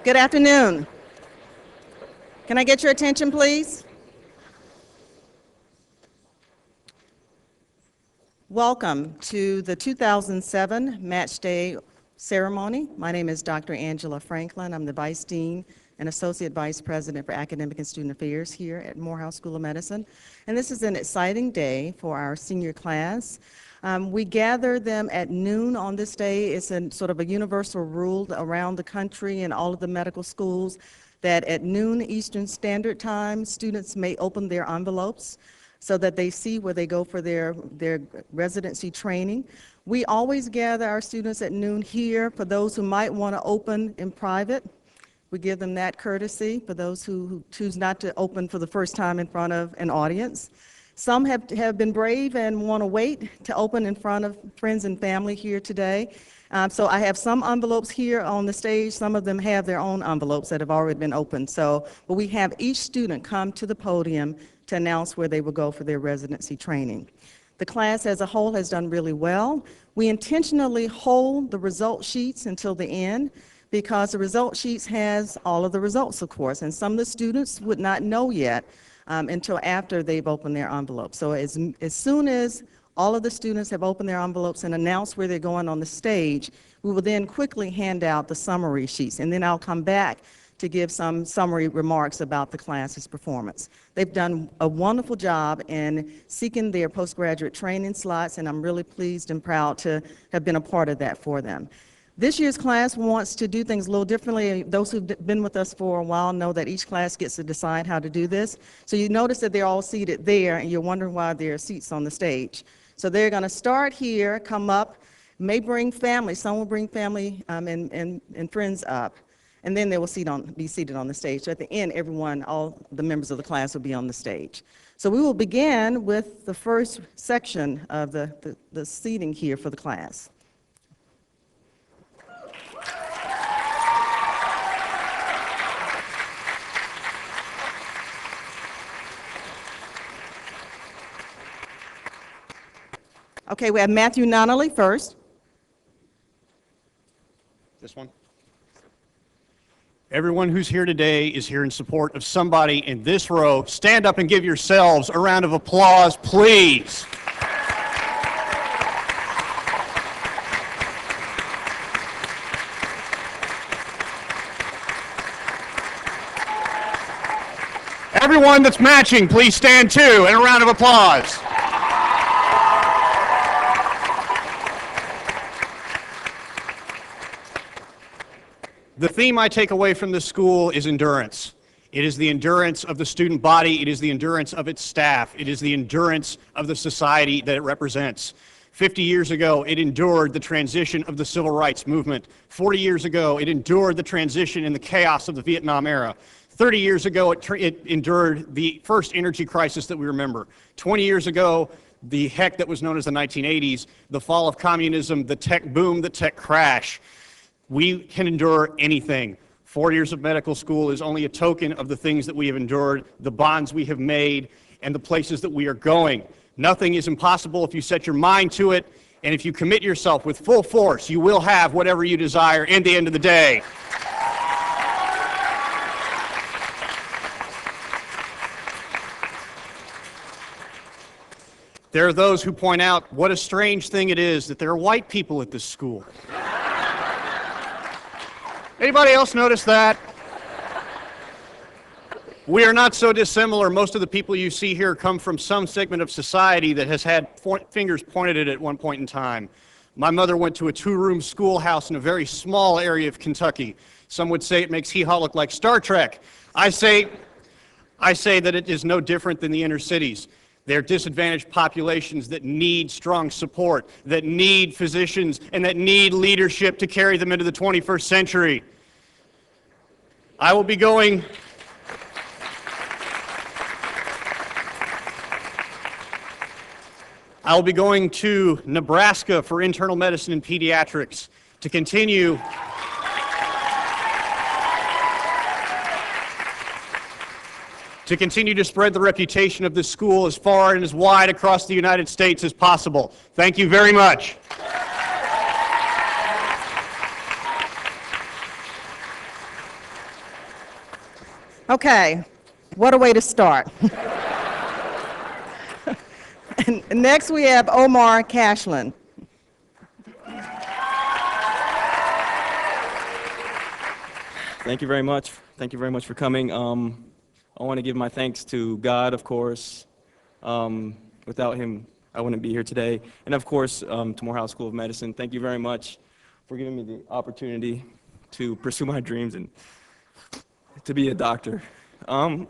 Good afternoon. Can I get your attention, please? Welcome to the 2007 Match Day ceremony. My name is Dr. Angela Franklin. I'm the Vice Dean and Associate Vice President for Academic and Student Affairs here at Morehouse School of Medicine. And this is an exciting day for our senior class. We gather them at noon on this day. It's a sort of a universal rule around the country and all of the medical schools that at noon Eastern Standard Time, students may open their envelopes so that they see where they go for their residency training. We always gather our students at noon here. For those who might want to open in private, we give them that courtesy for those who choose not to open for the first time in front of an audience. Some have been brave and want to wait to open in front of friends and family here today. So I have some envelopes here on the stage. Some of them have their own envelopes that have already been opened. But we have each student come to the podium to announce where they will go for their residency training. The class as a whole has done really well. We intentionally hold the result sheets until the end because the result sheets has all of the results, of course, and some of the students would not know yet until after they've opened their envelopes. So as soon as all of the students have opened their envelopes and announced where they're going on the stage, we will then quickly hand out the summary sheets, and then I'll come back to give some summary remarks about the class's performance. They've done a wonderful job in seeking their postgraduate training slots, and I'm really pleased and proud to have been a part of that for them. This year's class wants to do things a little differently. Those who've been with us for a while know that each class gets to decide how to do this. So you notice that they're all seated there, and you're wondering why there are seats on the stage. So they're going to start here, come up, may bring family. Some will bring family and friends up. And then they will be seated on the stage. So at the end, all the members of the class will be on the stage. So we will begin with the first section of the seating here for the class. Okay, we have Matthew Nonnelly first. This one. Everyone who's here today is here in support of somebody in this row. Stand up and give yourselves a round of applause, please. Everyone that's matching, please stand too, and a round of applause. The theme I take away from this school is endurance. It is the endurance of the student body. It is the endurance of its staff. It is the endurance of the society that it represents. 50 years ago, it endured the transition of the civil rights movement. 40 years ago, it endured the transition in the chaos of the Vietnam era. 30 years ago, it endured the first energy crisis that we remember. 20 years ago, the heck that was known as the 1980s, the fall of communism, the tech boom, the tech crash. We can endure anything. 4 years of medical school is only a token of the things that we have endured, the bonds we have made, and the places that we are going. Nothing is impossible if you set your mind to it, and if you commit yourself with full force, you will have whatever you desire at the end of the day. There are those who point out what a strange thing it is that there are white people at this school. Anybody else notice that? We are not so dissimilar. Most of the people you see here come from some segment of society that has had fingers pointed at it at one point in time. My mother went to a two-room schoolhouse in a very small area of Kentucky. Some would say it makes Hee Haw look like Star Trek. I say that it is no different than the inner cities. They're disadvantaged populations that need strong support, that need physicians, and that need leadership to carry them into the 21st century. I will be going to Nebraska for internal medicine and pediatrics to continue to spread the reputation of this school as far and as wide across the United States as possible. Thank you very much. Okay, what a way to start. And next we have Omar Cashlin. Thank you very much. Thank you very much for coming. I want to give my thanks to God, of course. Without him, I wouldn't be here today. And of course, to Morehouse School of Medicine. Thank you very much for giving me the opportunity to pursue my dreams and to be a doctor. The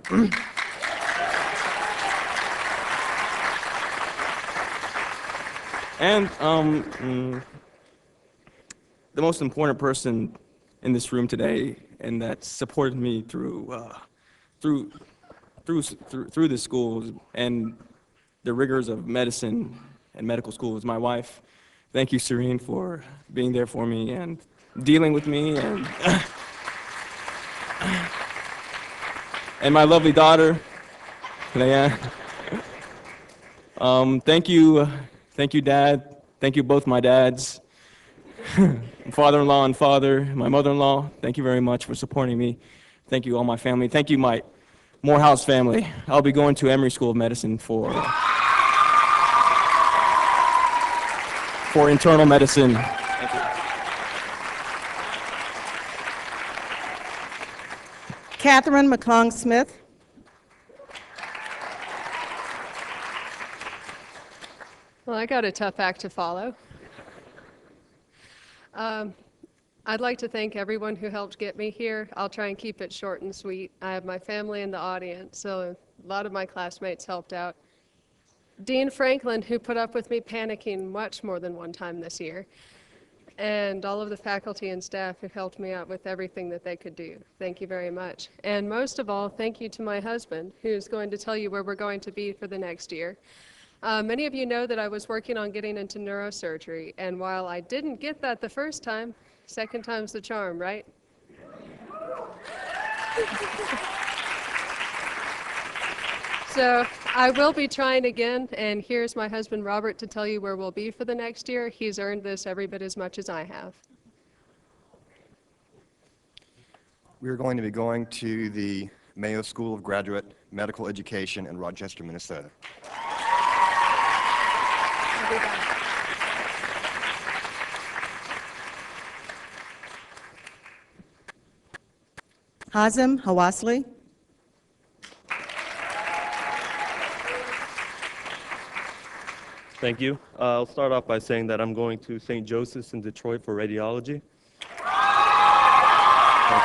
most important person in this room today, and that supported me through the schools and the rigors of medicine and medical school, is my wife. Thank you, Serene, for being there for me and dealing with me, and and my lovely daughter, Leanne. Thank you, Dad. Thank you, both my dads, father-in-law and father, my mother-in-law. Thank you very much for supporting me. Thank you, all my family. Thank you, my Morehouse family. I'll be going to Emory School of Medicine for internal medicine. Thank you. Catherine McClung-Smith. Well, I got a tough act to follow. I'd like to thank everyone who helped get me here. I'll try and keep it short and sweet. I have my family in the audience, so a lot of my classmates helped out. Dean Franklin, who put up with me panicking much more than one time this year, and all of the faculty and staff who helped me out with everything that they could do. Thank you very much. And most of all, thank you to my husband, who's going to tell you where we're going to be for the next year. Many of you know that I was working on getting into neurosurgery, and while I didn't get that the first time, second time's the charm, right? So I will be trying again, and here's my husband Robert to tell you where we'll be for the next year. He's earned this every bit as much as I have. We are going to be going to the Mayo School of Graduate Medical Education in Rochester, Minnesota. I'll be back. Hazem Hawasli. Thank you. I'll start off by saying that I'm going to St. Joseph's in Detroit for radiology. Thank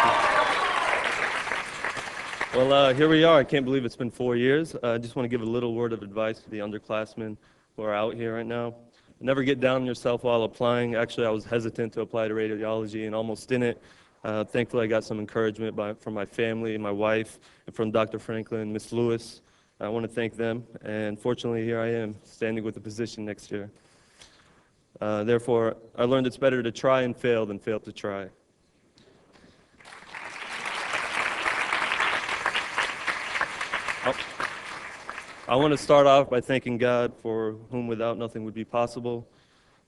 you. Well, here we are. I can't believe it's been 4 years. I just want to give a little word of advice to the underclassmen who are out here right now. Never get down on yourself while applying. Actually, I was hesitant to apply to radiology and almost didn't. Thankfully, I got some encouragement from my family, my wife, and from Dr. Franklin, Ms. Lewis. I want to thank them, and fortunately, here I am, standing with the position next year. Therefore, I learned it's better to try and fail than fail to try. I want to start off by thanking God, for whom without nothing would be possible.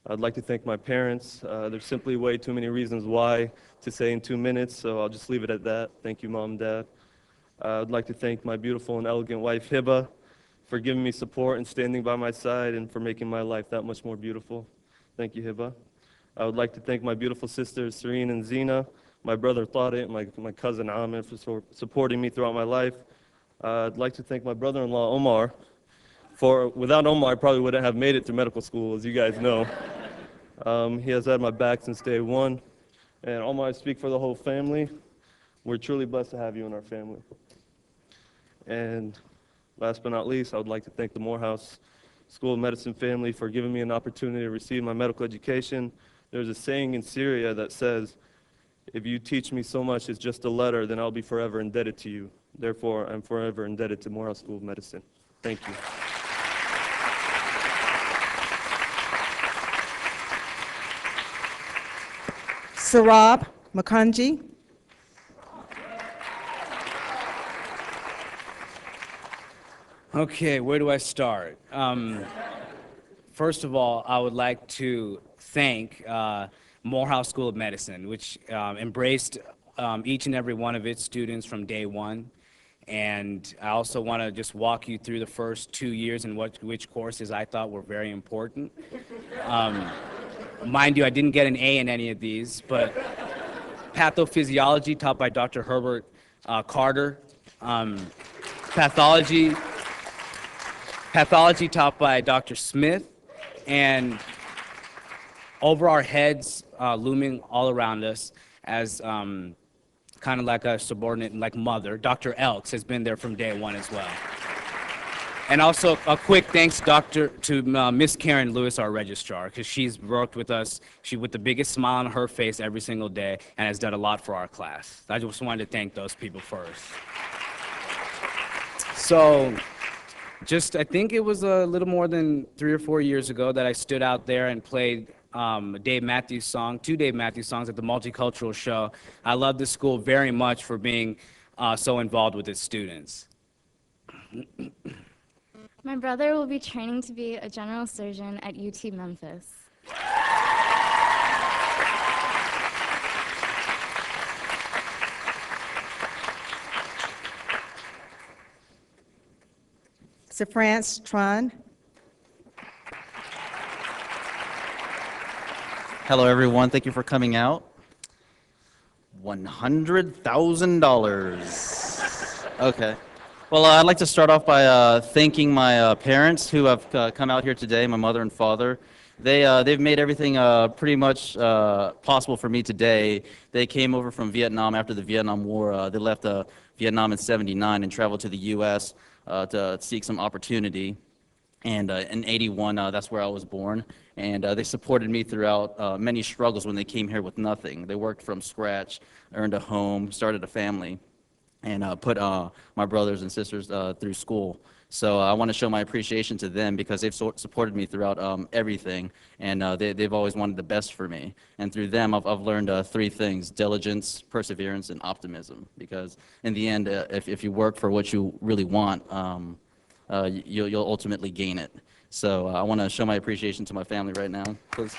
I'd like to thank my parents. There's simply way too many reasons why to say in 2 minutes, so I'll just leave it at that. Thank you, Mom and Dad. I'd like to thank my beautiful and elegant wife, Hiba, for giving me support and standing by my side and for making my life that much more beautiful. Thank you, Hiba. I would like to thank my beautiful sisters, Serene and Zena, my brother, Thaudit, my cousin, Ahmed, for supporting me throughout my life. I'd like to thank my brother-in-law, Omar, without Omar, I probably wouldn't have made it to medical school, as you guys know. He has had my back since day one. And Omar, I speak for the whole family. We're truly blessed to have you in our family. And last but not least, I would like to thank the Morehouse School of Medicine family for giving me an opportunity to receive my medical education. There's a saying in Syria that says, if you teach me so much as just a letter, then I'll be forever indebted to you. Therefore, I'm forever indebted to Morehouse School of Medicine. Thank you. Sarab Makanji. Okay, where do I start? First of all, I would like to thank Morehouse School of Medicine, which embraced each and every one of its students from day one. And I also want to just walk you through the first 2 years and which courses I thought were very important. Mind you, I didn't get an A in any of these, but pathophysiology taught by Dr. Herbert Carter, pathology taught by Dr. Smith, and over our heads, looming all around us as kind of like a subordinate, like mother, Dr. Elks has been there from day one as well. And also a quick thanks to Miss Karen Lewis, our registrar, because she's worked with us, with the biggest smile on her face every single day and has done a lot for our class. I just wanted to thank those people first. So I think it was a little more than 3 or 4 years ago that I stood out there and played two Dave Matthews songs at the Multicultural Show. I love this school very much for being so involved with its students. My brother will be training to be a general surgeon at UT Memphis. Sir France Tron. Hello, everyone. Thank you for coming out. $100,000. Okay. Well, I'd like to start off by thanking my parents who have come out here today, my mother and father. They've made everything pretty much possible for me today. They came over from Vietnam after the Vietnam War. They left Vietnam in '79 and traveled to the U.S. To seek some opportunity. And in '81, that's where I was born. And they supported me throughout many struggles when they came here with nothing. They worked from scratch, earned a home, started a family, and put my brothers and sisters through school. So I want to show my appreciation to them because they've supported me throughout everything, and they've always wanted the best for me. And through them, I've learned 3 things: diligence, perseverance, and optimism. Because in the end, if you work for what you really want, you'll ultimately gain it. So I want to show my appreciation to my family right now, please.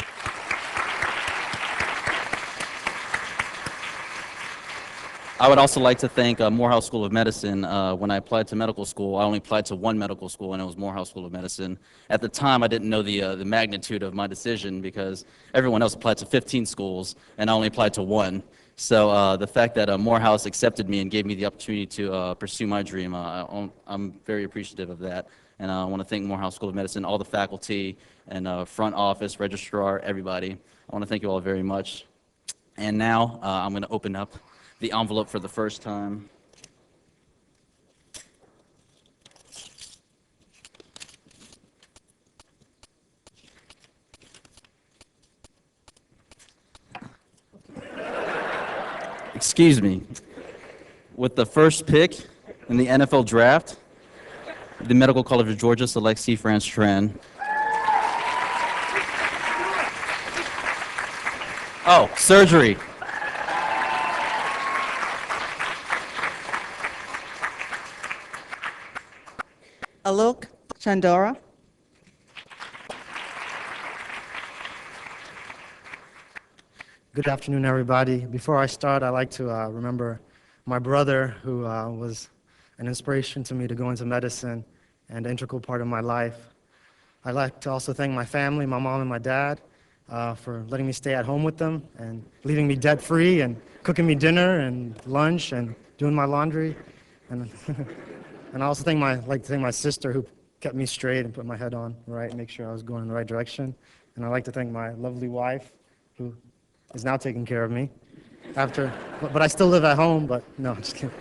I would also like to thank Morehouse School of Medicine. When I applied to medical school, I only applied to one medical school, and it was Morehouse School of Medicine. At the time, I didn't know the magnitude of my decision because everyone else applied to 15 schools, and I only applied to one. So the fact that Morehouse accepted me and gave me the opportunity to pursue my dream, I'm very appreciative of that. And I want to thank Morehouse School of Medicine, all the faculty and front office, registrar, everybody. I want to thank you all very much. And now I'm going to open up the envelope for the first time. Excuse me. With the first pick in the NFL draft, the Medical College of Georgia selects C. France Tran. Oh, surgery. Alok Chandora. Good afternoon, everybody. Before I start, I'd like to remember my brother, who was an inspiration to me to go into medicine and an integral part of my life. I'd like to also thank my family, my mom and my dad, for letting me stay at home with them and leaving me debt-free and cooking me dinner and lunch and doing my laundry. And and I also like to thank my sister, who kept me straight and put my head on right, make sure I was going in the right direction. And I'd like to thank my lovely wife, who is now taking care of me. But I still live at home, but no, just kidding.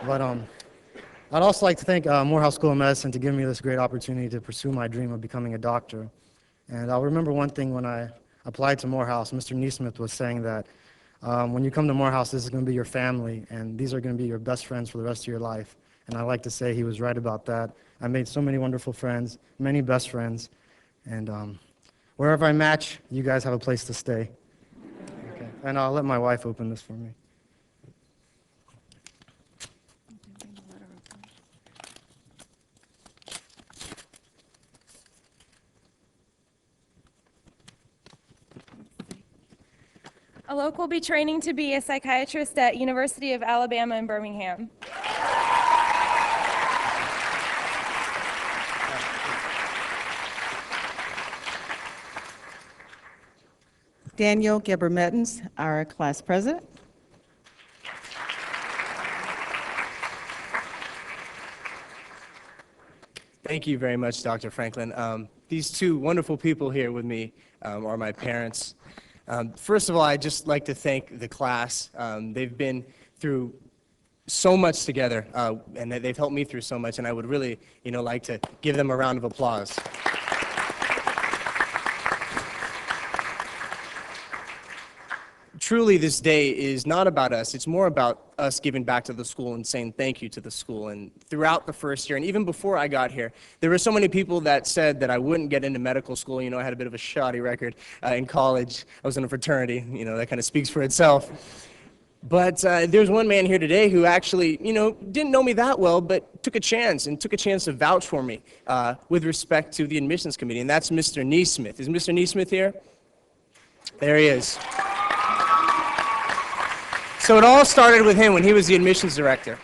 But I'd also like to thank Morehouse School of Medicine to give me this great opportunity to pursue my dream of becoming a doctor. And I'll remember one thing when I applied to Morehouse. Mr. Neesmith was saying that when you come to Morehouse, this is going to be your family, and these are going to be your best friends for the rest of your life. And I like to say he was right about that. I made so many wonderful friends, many best friends, and wherever I match, you guys have a place to stay. Okay. And I'll let my wife open this for me. Alok will be training to be a psychiatrist at University of Alabama in Birmingham. Daniel Geber-Mettens, our class president. Thank you very much, Dr. Franklin. These two wonderful people here with me are my parents. First of all, I'd just like to thank the class. They've been through so much together, and they've helped me through so much, and I would really, like to give them a round of applause. Truly, this day is not about us. It's more about us giving back to the school and saying thank you to the school. And throughout the first year, and even before I got here, there were so many people that said that I wouldn't get into medical school. I had a bit of a shoddy record in college. I was in a fraternity. That kind of speaks for itself. But there's one man here today who actually, didn't know me that well, but took a chance to vouch for me with respect to the admissions committee, and that's Mr. Neesmith. Is Mr. Neesmith here? There he is. So it all started with him when he was the admissions director.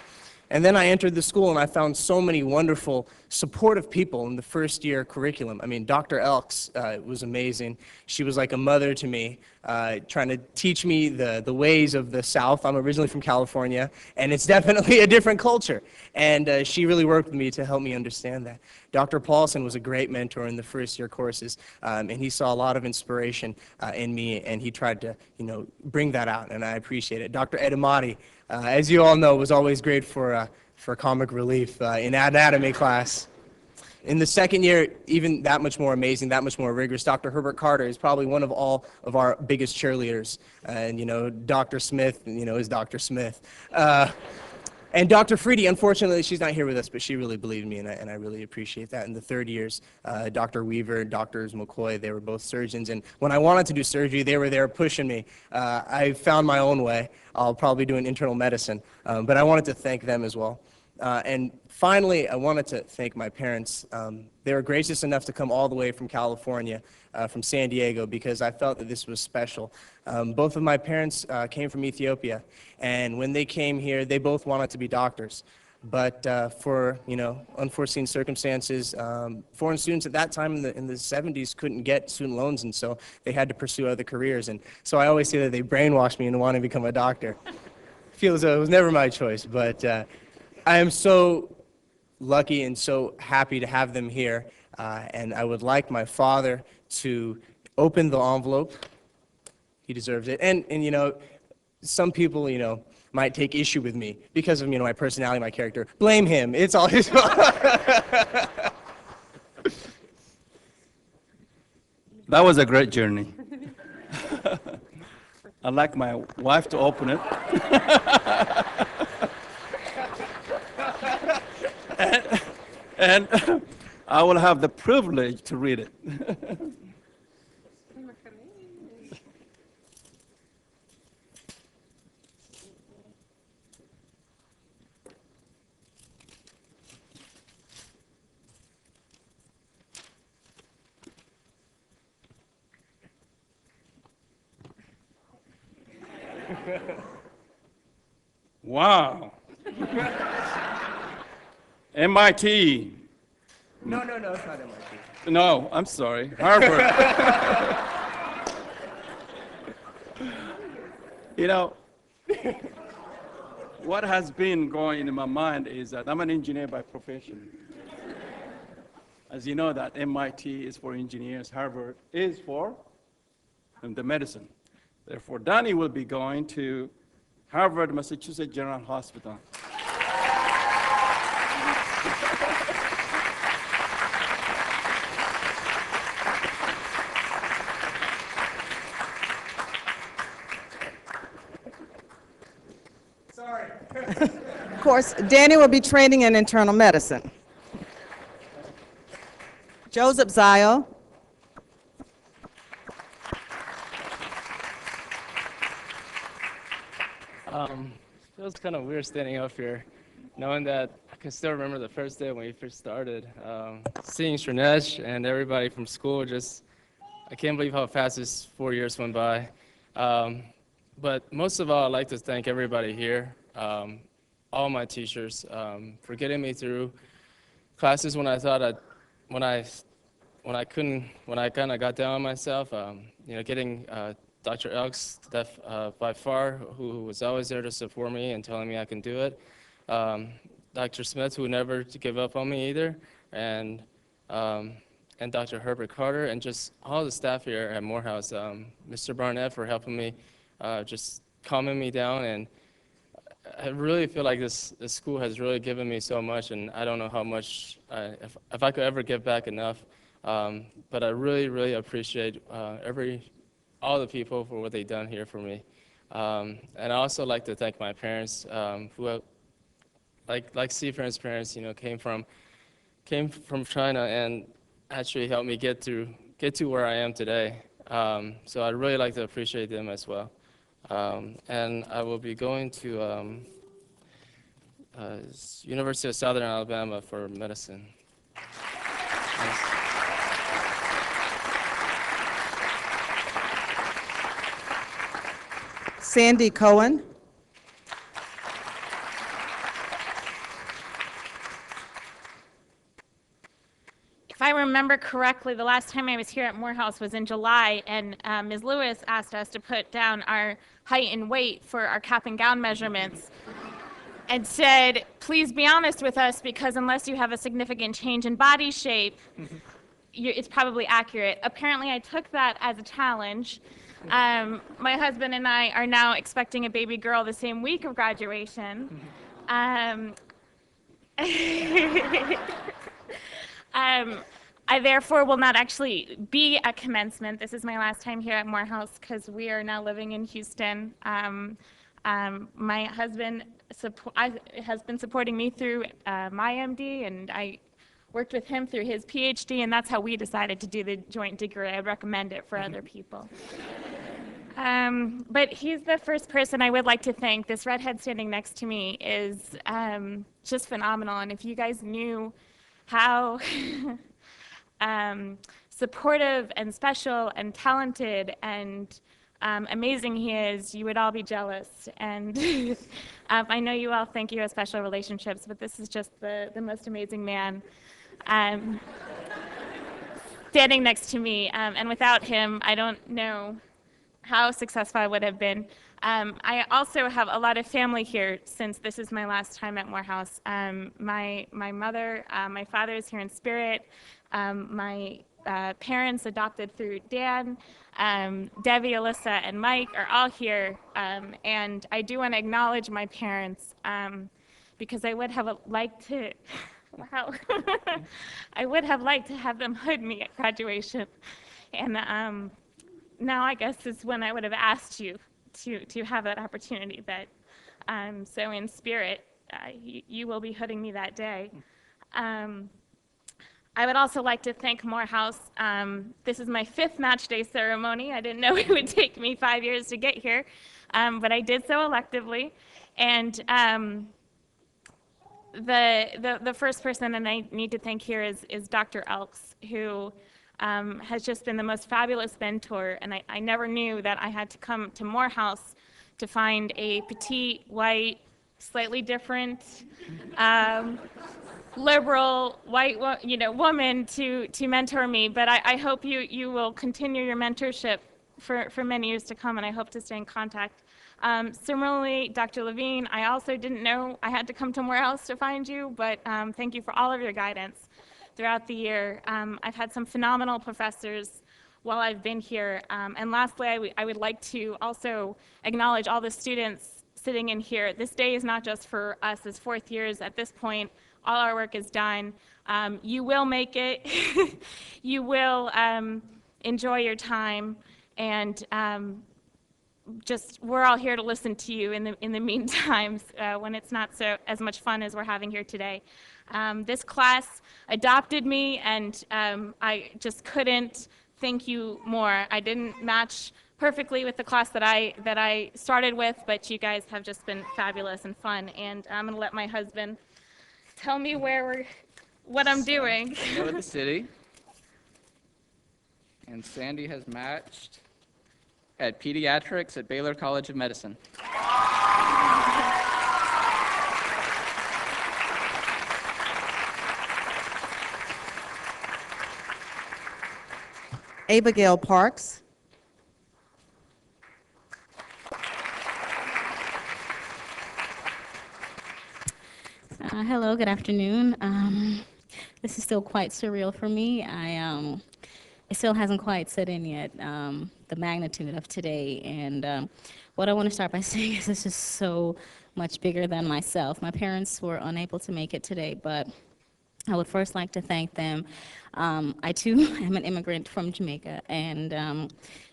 And then I entered the school and I found so many wonderful, supportive people in the first year curriculum. I mean, Dr. Elks was amazing. She was like a mother to me, trying to teach me the ways of the South. I'm originally from California, and it's definitely a different culture. And she really worked with me to help me understand that. Dr. Paulson was a great mentor in the first year courses, and he saw a lot of inspiration in me, and he tried to, bring that out, and I appreciate it. Dr. Edamati, as you all know, was always great for comic relief in anatomy class. In the second year, even that much more amazing, that much more rigorous. Dr. Herbert Carter is probably one of all of our biggest cheerleaders. And, Dr. Smith, is Dr. Smith. And Dr. Freedy, unfortunately, she's not here with us, but she really believed me, and I really appreciate that. In the third years, Dr. Weaver, Drs. McCoy, they were both surgeons, and when I wanted to do surgery, they were there pushing me. I found my own way. I'll probably do an internal medicine, but I wanted to thank them as well. And finally, I wanted to thank my parents. They were gracious enough to come all the way from California, from San Diego, because I felt that this was special. Both of my parents came from Ethiopia, and when they came here, they both wanted to be doctors. But for unforeseen circumstances, foreign students at that time in the 70s couldn't get student loans, and so they had to pursue other careers. And so I always say that they brainwashed me into wanting to become a doctor. I feel as though it was never my choice, but I am so lucky and so happy to have them here, and I would like my father to open the envelope. He deserves it. And some people, might take issue with me because of, my personality, my character. Blame him. It's all his fault. That was a great journey. I'd like my wife to open it. and I will have the privilege to read it. Wow. MIT. No, it's not MIT. No, I'm sorry. Harvard. What has been going in my mind is that I'm an engineer by profession. As you know, that MIT is for engineers, Harvard is for the medicine. Therefore, Danny will be going to Harvard, Massachusetts General Hospital. Sorry. Of course, Danny will be training in internal medicine. Joseph Zio. It was kind of weird standing up here, knowing that I can still remember the first day when we first started. Seeing Shrinesh and everybody from school, I can't believe how fast this 4 years went by. But most of all, I'd like to thank everybody here, all my teachers, for getting me through classes when I thought when I kind of got down on myself. Getting Dr. Elks, by far, who was always there to support me and telling me I can do it. Dr. Smith, who never give up on me either, and Dr. Herbert Carter, and just all the staff here at Morehouse. Mr. Barnett for helping me, just calming me down, and I really feel like this school has really given me so much, and I don't know how much, if I could ever give back enough. But I really, really appreciate all the people for what they've done here for me. And I also like to thank my parents, who, like Seafar's parents, came from China and actually helped me get to where I am today. So I'd really like to appreciate them as well. And I will be going to University of Southern Alabama for medicine. Thanks. Sandy Cohen. If I remember correctly, the last time I was here at Morehouse was in July, and Ms. Lewis asked us to put down our height and weight for our cap and gown measurements and said, please be honest with us, because unless you have a significant change in body shape, it's probably accurate. Apparently, I took that as a challenge. My husband and I are now expecting a baby girl the same week of graduation. I therefore will not actually be at commencement. This is my last time here at Morehouse because we are now living in Houston. My husband has been supporting me through my MD, and I worked with him through his PhD, and that's how we decided to do the joint degree. I recommend it for other people. But he's the first person I would like to thank. This redhead standing next to me is just phenomenal, and if you guys knew how supportive and special and talented and amazing he is, you would all be jealous. And I know you all think you have special relationships, but this is just the most amazing man standing next to me. And without him, I don't know how successful I would have been. I also have a lot of family here since this is my last time at Morehouse. My mother, my father is here in spirit. My parents adopted through Dan, Debbie, Alyssa, and Mike are all here. And I do want to acknowledge my parents because I would have liked to, wow, I would have liked to have them hood me at graduation. And now I guess is when I would have asked you to have that opportunity. But so in spirit, you will be hooding me that day. I would also like to thank Morehouse. This is my 5th match day ceremony. I didn't know it would take me 5 years to get here, but I did so electively. And the first person that I need to thank here is Dr. Elks, who has just been the most fabulous mentor. And I never knew that I had to come to Morehouse to find a petite, white, slightly different, liberal, white, woman to mentor me. But I hope you will continue your mentorship for many years to come, and I hope to stay in contact. Similarly, Dr. Levine, I also didn't know I had to come to Morehouse to find you, but thank you for all of your guidance throughout the year. I've had some phenomenal professors while I've been here. And lastly, I would like to also acknowledge all the students sitting in here. This day is not just for us as 4th years. At this point, all our work is done. You will make it. You will enjoy your time. And just we're all here to listen to you in the meantime when it's not so as much fun as we're having here today. This class adopted me, and I just couldn't thank you more. I didn't match perfectly with the class that I started with, but you guys have just been fabulous and fun. And I'm gonna let my husband tell me what I'm doing. Go to the city, and Sandy has matched at pediatrics at Baylor College of Medicine. Abigail Parks. Hello, good afternoon. This is still quite surreal for me. It still hasn't quite set in yet, the magnitude of today. And what I want to start by saying is this is so much bigger than myself. My parents were unable to make it today, but I would first like to thank them. I too am an immigrant from Jamaica, and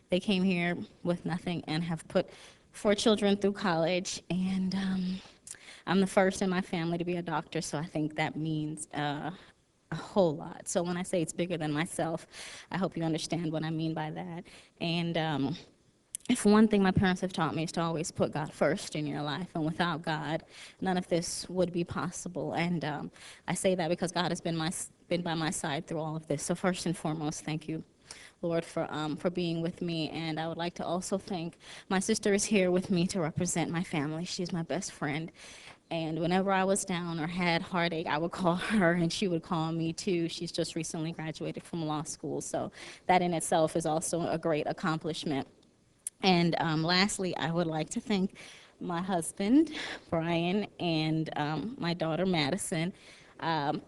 they came here with nothing and have put 4 children through college. And I'm the first in my family to be a doctor, so I think that means a whole lot. So when I say it's bigger than myself, I hope you understand what I mean by that. And if one thing my parents have taught me is to always put God first in your life, and without God, none of this would be possible. And I say that because God has been by my side through all of this. So first and foremost, thank you, Lord, for being with me. And I would like to also thank my sister is here with me to represent my family. She's my best friend. And whenever I was down or had heartache, I would call her, and she would call me too. She's just recently graduated from law school, so that in itself is also a great accomplishment. And lastly, I would like to thank my husband, Brian, and my daughter, Madison. Um,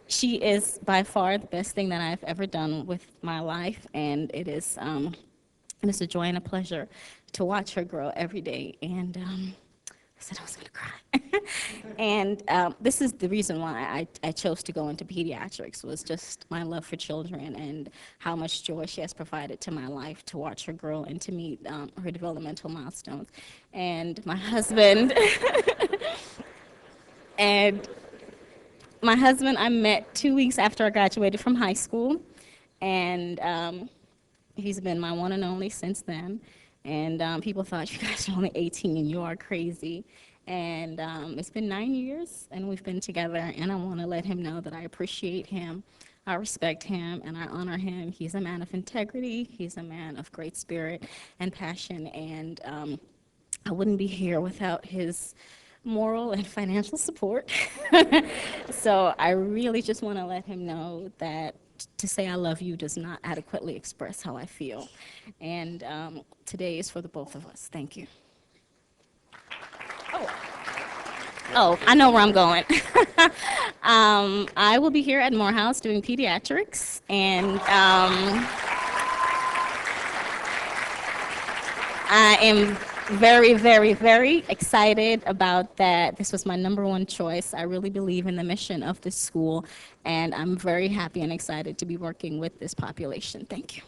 she is by far the best thing that I've ever done with my life, and it's a joy and a pleasure to watch her grow every day. And I said I was going to cry. And this is the reason why I chose to go into pediatrics, was just my love for children and how much joy she has provided to my life, to watch her grow and to meet her developmental milestones. And my husband, I met 2 weeks after I graduated from high school, and he's been my one and only since then. And people thought, you guys are only 18 and you are crazy. And it's been 9 years and we've been together, and I want to let him know that I appreciate him, I respect him, and I honor him. He's a man of integrity. He's a man of great spirit and passion, and I wouldn't be here without his moral and financial support. So I really just want to let him know that to say I love you does not adequately express how I feel. And today is for the both of us. Thank you. Oh, I know where I'm going. I will be here at Morehouse doing pediatrics, and I am very, very, very excited about that. This was my #1 choice. I really believe in the mission of this school, and I'm very happy and excited to be working with this population. Thank you.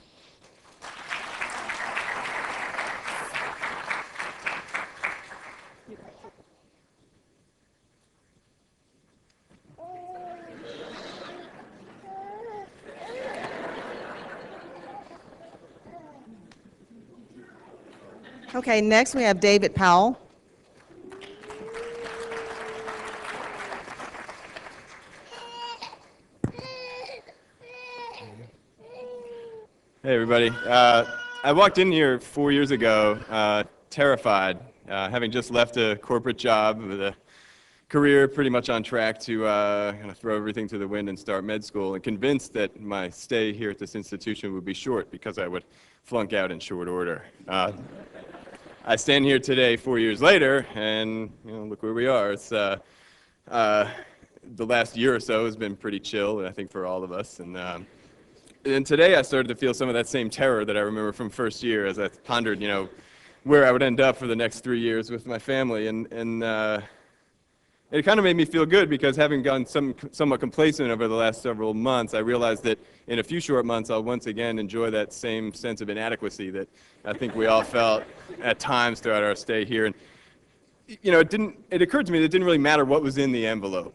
Okay, next we have David Powell. Hey, everybody. I walked in here 4 years ago, terrified, having just left a corporate job with a career pretty much on track to kind of throw everything to the wind and start med school, and convinced that my stay here at this institution would be short because I would flunk out in short order. I stand here today 4 years later, and look where we are. It's the last year or so has been pretty chill, I think, for all of us. And today I started to feel some of that same terror that I remember from first year as I pondered, where I would end up for the next 3 years with my family. And it kind of made me feel good, because having gone somewhat complacent over the last several months, I realized that in a few short months I'll once again enjoy that same sense of inadequacy that I think we all felt at times throughout our stay here. And it occurred to me that it didn't really matter what was in the envelope.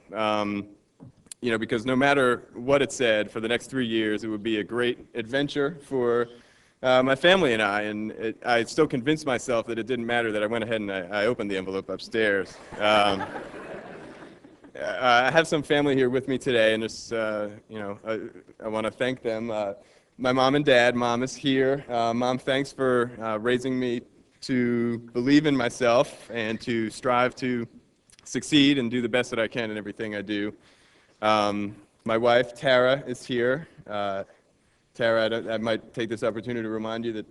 Because no matter what it said, for the next 3 years, it would be a great adventure for my family and I. And I still convinced myself that it didn't matter, that I went ahead and I opened the envelope upstairs. I have some family here with me today, and just, I want to thank them. My mom and dad. Mom is here. Mom, thanks for raising me to believe in myself and to strive to succeed and do the best that I can in everything I do. My wife, Tara, is here. Tara, I might take this opportunity to remind you that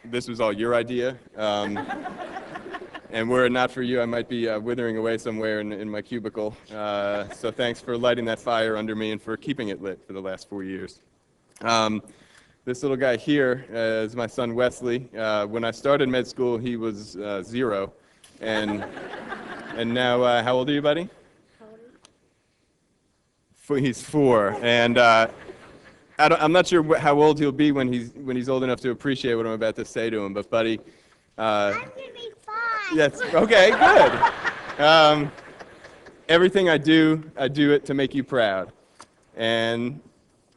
this was all your idea. And were it not for you, I might be withering away somewhere in my cubicle. So thanks for lighting that fire under me and for keeping it lit for the last 4 years. This little guy here is my son Wesley. When I started med school, he was 0. And now, how old are you, buddy? He's 4. And I'm not sure how old he'll be when he's old enough to appreciate what I'm about to say to him. But buddy, I'm gonna be 5. Yes. Okay. Good. Everything I do it to make you proud, and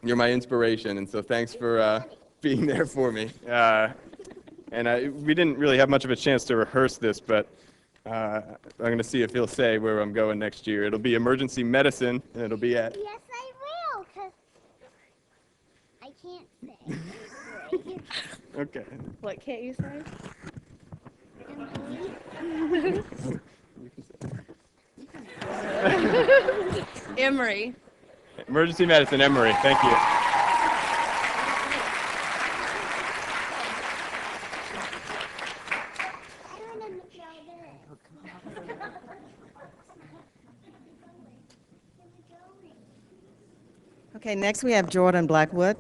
you're my inspiration. And so thanks for being there for me. We didn't really have much of a chance to rehearse this, but I'm going to see if he'll say where I'm going next year. It'll be emergency medicine, and it'll be at. Yes, I will, because I can't say. Okay. What can't you say? Emory. Emergency medicine, Emory. Thank you. Okay, next we have Jordan Blackwood.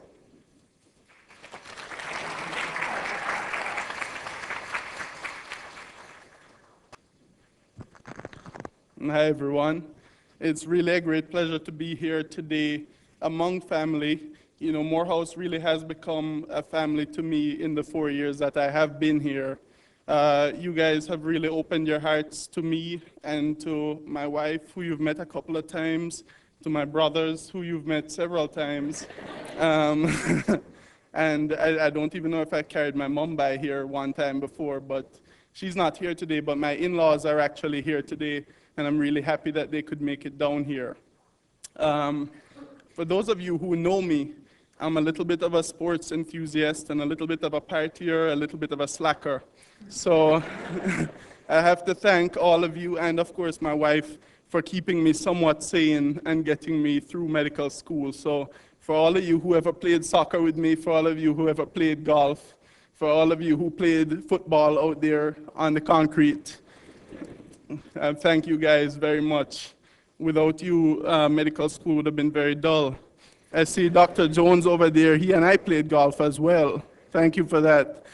Hi, everyone. It's really a great pleasure to be here today among family. You know, Morehouse really has become a family to me in the 4 years that I have been here. You guys have really opened your hearts to me and to my wife, who you've met a couple of times, to my brothers, who you've met several times. And I don't even know if I carried my mom by here one time before, but she's not here today, but my in-laws are actually here today, and I'm really happy that they could make it down here. For those of you who know me, I'm a little bit of a sports enthusiast and a little bit of a partier, a little bit of a slacker. So I have to thank all of you and, of course, my wife for keeping me somewhat sane and getting me through medical school. So for all of you who ever played soccer with me, for all of you who ever played golf, for all of you who played football out there on the concrete, thank you guys very much. Without you, medical school would have been very dull. I see Dr. Jones over there. He and I played golf as well. Thank you for that.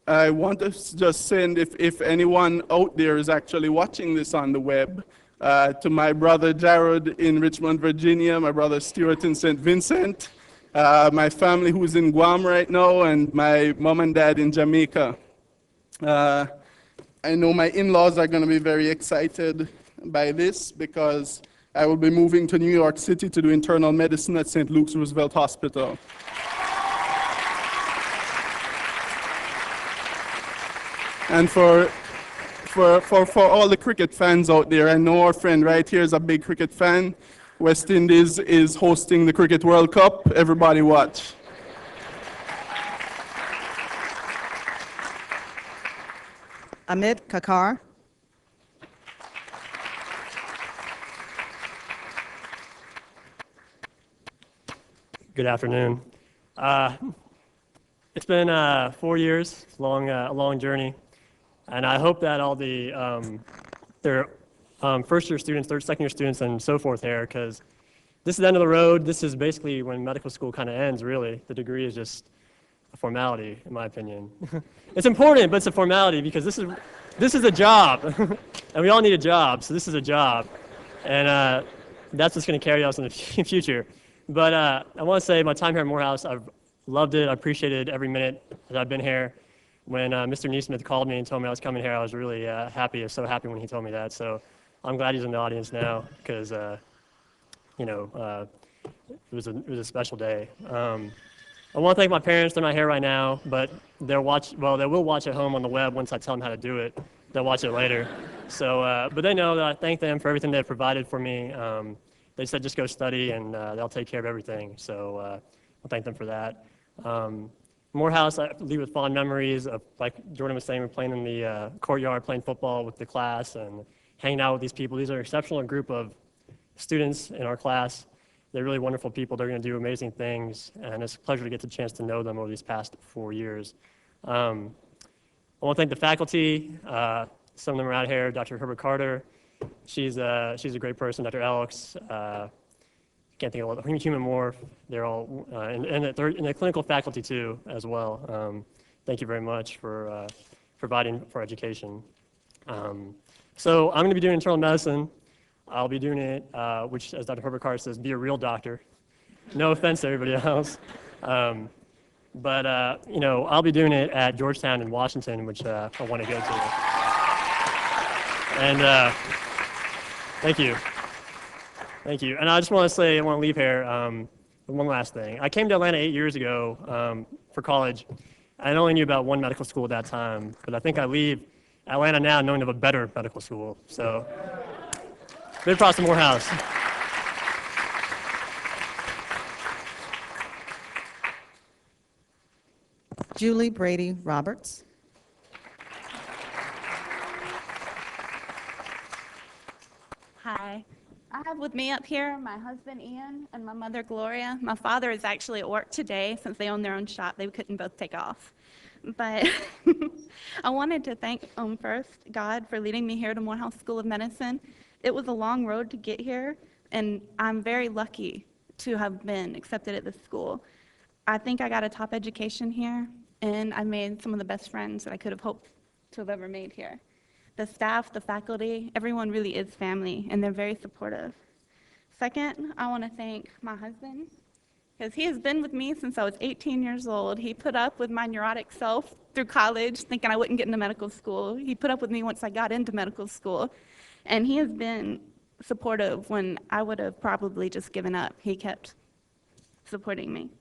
I want to just send, if anyone out there is actually watching this on the web, to my brother Jared in Richmond, Virginia, my brother Stuart in St. Vincent, my family who's in Guam right now, and my mom and dad in Jamaica. I know my in-laws are going to be very excited by this because I will be moving to New York City to do internal medicine at St. Luke's Roosevelt Hospital. And for all the cricket fans out there, I know our friend right here is a big cricket fan. West Indies is hosting the Cricket World Cup. Everybody watch. Amit Kakar. Good afternoon. It's been 4 years, a long journey, and I hope that all the first-year students, second-year students, and so forth here, because this is the end of the road. This is basically when medical school kind of ends, really. The degree is just a formality, in my opinion. It's important, but it's a formality because this is a job, and we all need a job, so this is a job, and that's what's going to carry us in the future. But I want to say my time here at Morehouse, I've loved it. I appreciated every minute that I've been here. When Mr. Neesmith called me and told me I was coming here, I was really happy. I was so happy when he told me that. So I'm glad he's in the audience now because, it was a special day. I want to thank my parents. They're not here right now, but they will watch at home on the web once I tell them how to do it. They'll watch it later. So, but they know that I thank them for everything they've provided for me. They said just go study and they'll take care of everything. So I'll thank them for that. Morehouse, I leave with fond memories of, like Jordan was saying, we're playing in the courtyard, playing football with the class and hanging out with these people. These are an exceptional group of students in our class. They're really wonderful people. They're going to do amazing things, and it's a pleasure to get the chance to know them over these past 4 years. I want to thank the faculty. Some of them are out here. Dr. Herbert Carter, she's a great person. Dr. Elks, can't think of Human Morph. They're all, and the clinical faculty too, as well. Thank you very much for providing for education. So I'm going to be doing internal medicine. I'll be doing it, which, as Dr. Herbert Carter says, be a real doctor. No offense to everybody else. But you know, I'll be doing it at Georgetown in Washington, which I want to go to. And thank you. Thank you. And I just want to say, I want to leave here with one last thing. I came to Atlanta 8 years ago for college. I only knew about one medical school at that time, but I think I leave Atlanta now knowing of a better medical school. So, big props to Morehouse. Julie Brady Roberts. Hi. I have with me up here my husband Ian and my mother Gloria. My father is actually at work today. Since they own their own shop, they couldn't both take off. But I wanted to thank first God for leading me here to Morehouse School of Medicine. It was a long road to get here, and I'm very lucky to have been accepted at this school. I think I got a top education here, and I made some of the best friends that I could have hoped to have ever made here. The staff, the faculty, everyone really is family, and they're very supportive. Second, I want to thank my husband, because he has been with me since I was 18 years old. He put up with my neurotic self through college, thinking I wouldn't get into medical school. He put up with me once I got into medical school, and he has been supportive when I would have probably just given up. He kept supporting me.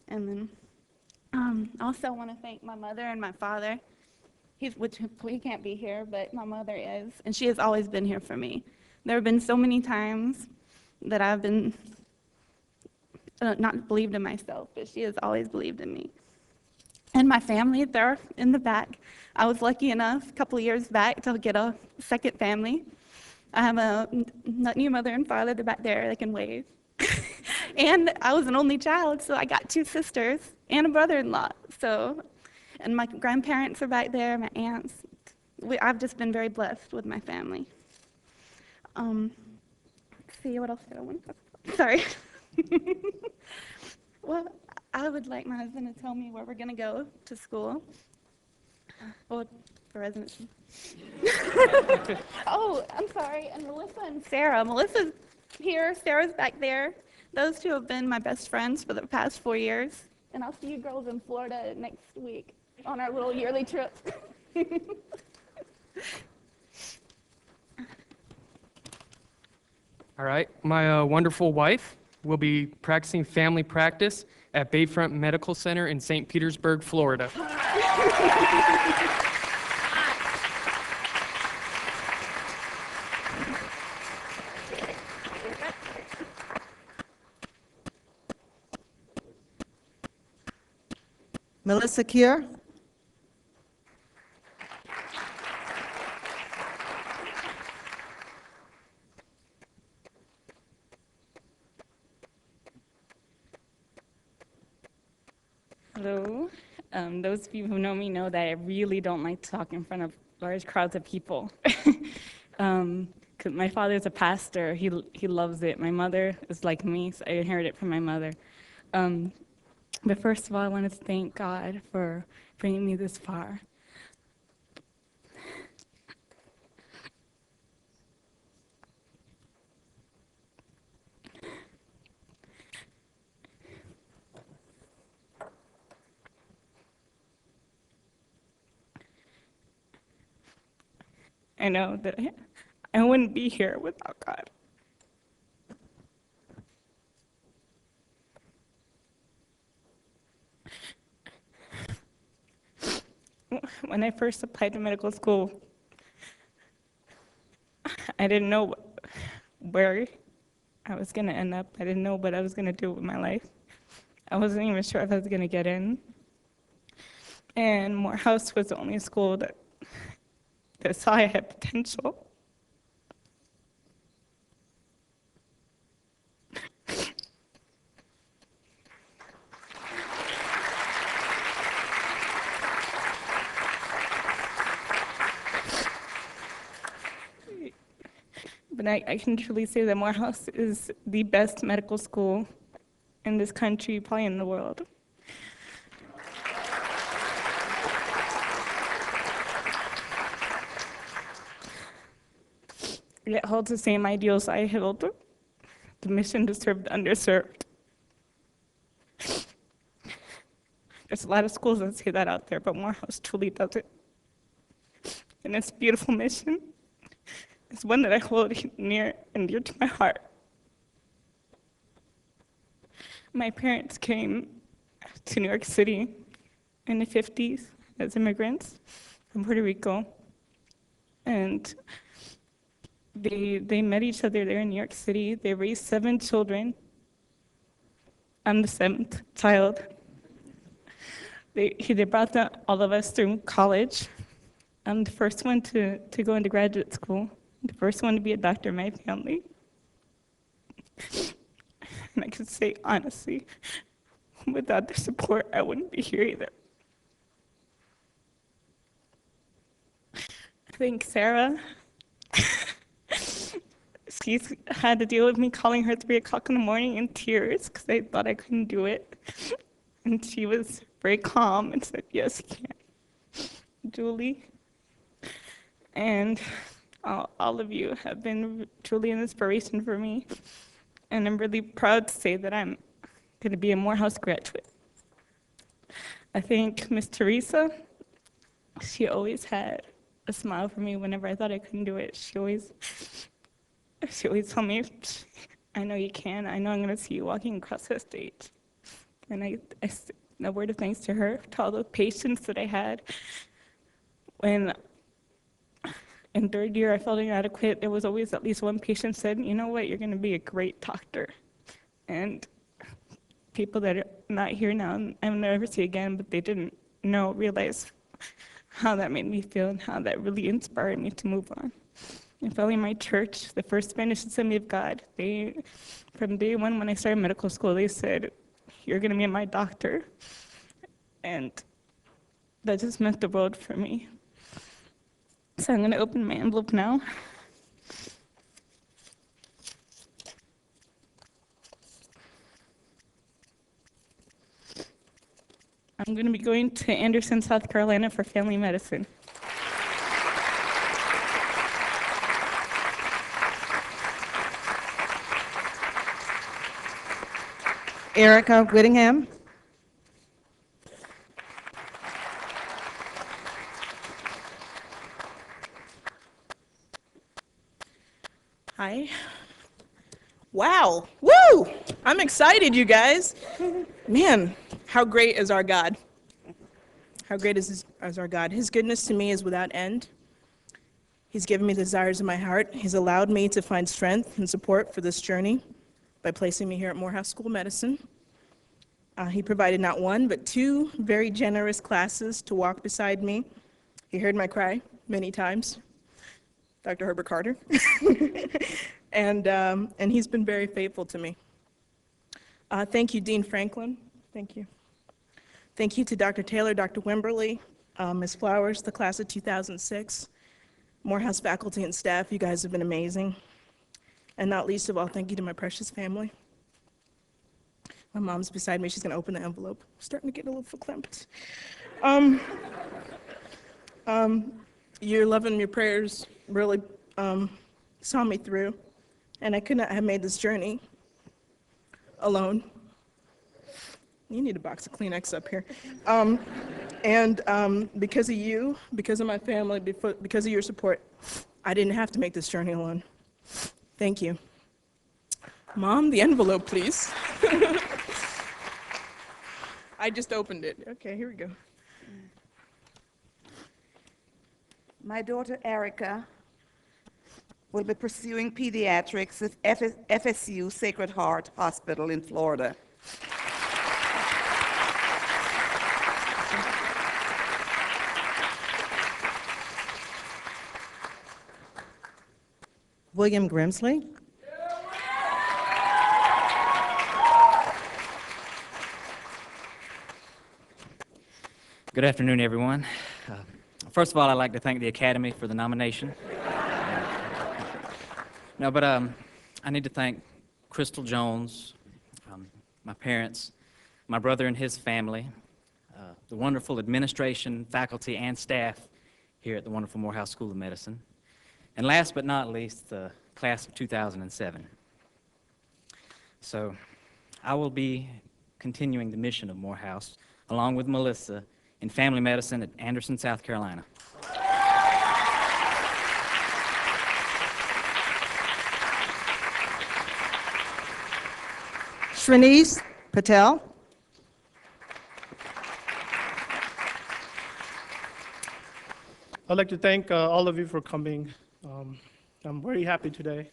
And then also want to thank my mother and my father. Which he can't be here, but my mother is, and she has always been here for me. There have been so many times that I've been not believed in myself, but she has always believed in me. And my family, they're in the back. I was lucky enough a couple of years back to get a second family. I have a new mother and father. They're back there. They can wave. And I was an only child, so I got 2 sisters and a brother-in-law. And my grandparents are back there, my aunts. I've just been very blessed with my family. Let's see, what else did I want to talk about? Sorry. Well, I would like my husband to tell me where we're going to go to school. Or for residency. Oh, I'm sorry. And Melissa and Sarah. Melissa's here. Sarah's back there. Those 2 have been my best friends for the past 4 years. And I'll see you girls in Florida next week on our little yearly trip. All right, my wonderful wife will be practicing family practice at Bayfront Medical Center in St. Petersburg, Florida. Melissa Kier. Hello. Those of you who know me know that I really don't like to talk in front of large crowds of people. 'Cause my father's a pastor. He loves it. My mother is like me, so I inherited it from my mother. But first of all, I wanted to thank God for bringing me this far. I know that I wouldn't be here without God. When I first applied to medical school, I didn't know where I was going to end up. I didn't know what I was going to do with my life. I wasn't even sure if I was going to get in. And Morehouse was the only school that saw I had potential. but I can truly say that Morehouse is the best medical school in this country, probably in the world. It holds the same ideals I held, the mission to serve the underserved. There's a lot of schools that say that out there, but Morehouse truly does it. And it's a beautiful mission. It's one that I hold near and dear to my heart. My parents came to New York City in the 50s as immigrants from Puerto Rico. And they met each other there in New York City. They raised 7 children. I'm the 7th child. They brought all of us through college. I'm the first one to go into graduate school, the first one to be a doctor in my family. And I can say honestly, without their support, I wouldn't be here either. I think Sarah, she's had to deal with me calling her 3 o'clock in the morning in tears because I thought I couldn't do it. And she was very calm and said, yes, you can. Julie, and all of you have been truly an inspiration for me. And I'm really proud to say that I'm going to be a Morehouse graduate. I think Miss Teresa, she always had a smile for me whenever I thought I couldn't do it. She always told me, I know you can. I know I'm going to see you walking across the stage. And a word of thanks to her, to all the patience that I had. When in 3rd year I felt inadequate, there was always at least one patient said, you know what, you're going to be a great doctor. And people that are not here now, I'll never see again, but they didn't realize how that made me feel and how that really inspired me to move on. And finally, my church, the First Spanish Assembly of God, from day one when I started medical school, they said, you're going to be my doctor. And that just meant the world for me. So I'm going to open my envelope now. I'm going to be going to Anderson, South Carolina for family medicine. Erica Whittingham. Hi. Wow. Woo! I'm excited, you guys. Man, how great is our God? How great is our God? His goodness to me is without end. He's given me the desires of my heart. He's allowed me to find strength and support for this journey by placing me here at Morehouse School of Medicine. He provided not one, but 2 very generous classes to walk beside me. He heard my cry many times, Dr. Herbert Carter. And he's been very faithful to me. Thank you, Dean Franklin. Thank you. Thank you to Dr. Taylor, Dr. Wimberly, Ms. Flowers, the class of 2006, Morehouse faculty and staff. You guys have been amazing. And not least of all, thank you to my precious family. My mom's beside me. She's going to open the envelope. I'm starting to get a little verklempt. Your love and your prayers really saw me through, and I could not have made this journey alone. You need a box of Kleenex up here. Because of you, because of my family, because of your support, I didn't have to make this journey alone. Thank you. Mom, the envelope, please. I just opened it. Okay, here we go. My daughter Erica will be pursuing pediatrics at FSU Sacred Heart Hospital in Florida. William Grimsley. Good afternoon, everyone. First of all, I'd like to thank the Academy for the nomination. No, but I need to thank Crystal Jones, my parents, my brother and his family, the wonderful administration, faculty, and staff here at the wonderful Morehouse School of Medicine. And last but not least, the class of 2007. So I will be continuing the mission of Morehouse, along with Melissa, in family medicine at Anderson, South Carolina. Shrinese Patel. I'd like to thank all of you for coming. I'm very happy today.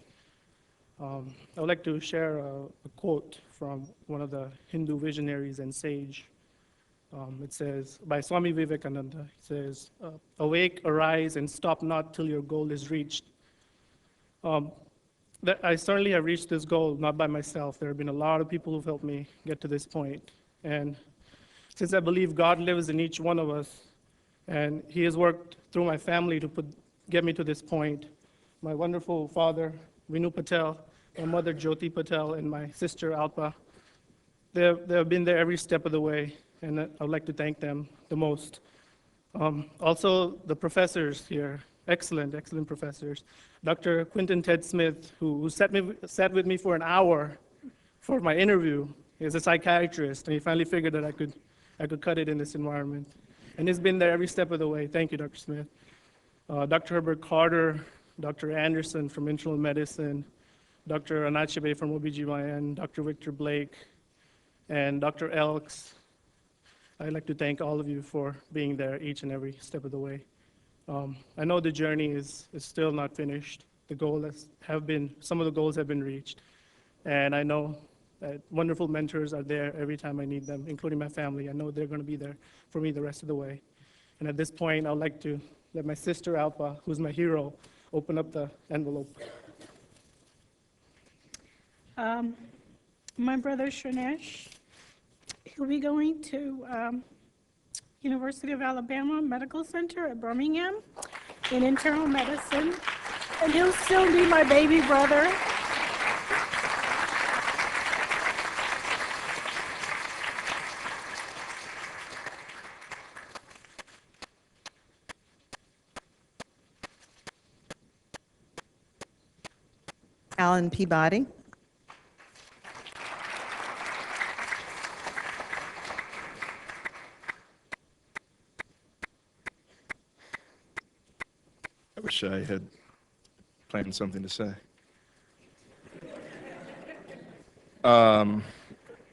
I would like to share a quote from one of the Hindu visionaries and sage. It says, by Swami Vivekananda, it says, awake, arise, and stop not till your goal is reached. I certainly have reached this goal, not by myself. There have been a lot of people who've helped me get to this point. And since I believe God lives in each one of us, and He has worked through my family to get me to this point, my wonderful father, Vinu Patel, my mother, Jyoti Patel, and my sister, Alpa, they have been there every step of the way, and I would like to thank them the most. Also, the professors here, excellent professors. Dr. Quinton Ted Smith, who sat with me for an hour for my interview. He's a psychiatrist, and he finally figured that I could cut it in this environment. And he's been there every step of the way. Thank you, Dr. Smith. Dr. Herbert Carter, Dr. Anderson from internal medicine, Dr. Anachabe from OBGYN, Dr. Victor Blake, and Dr. Elks. I'd like to thank all of you for being there each and every step of the way. I know the journey is still not finished. Some of the goals have been reached. And I know that wonderful mentors are there every time I need them, including my family. I know they're going to be there for me the rest of the way. And at this point, I would like to let my sister Alpa, who's my hero, open up the envelope. My brother Shrinesh, he'll be going to University of Alabama Medical Center at Birmingham in internal medicine, and he'll still be my baby brother. Alan Peabody. I wish I had planned something to say. I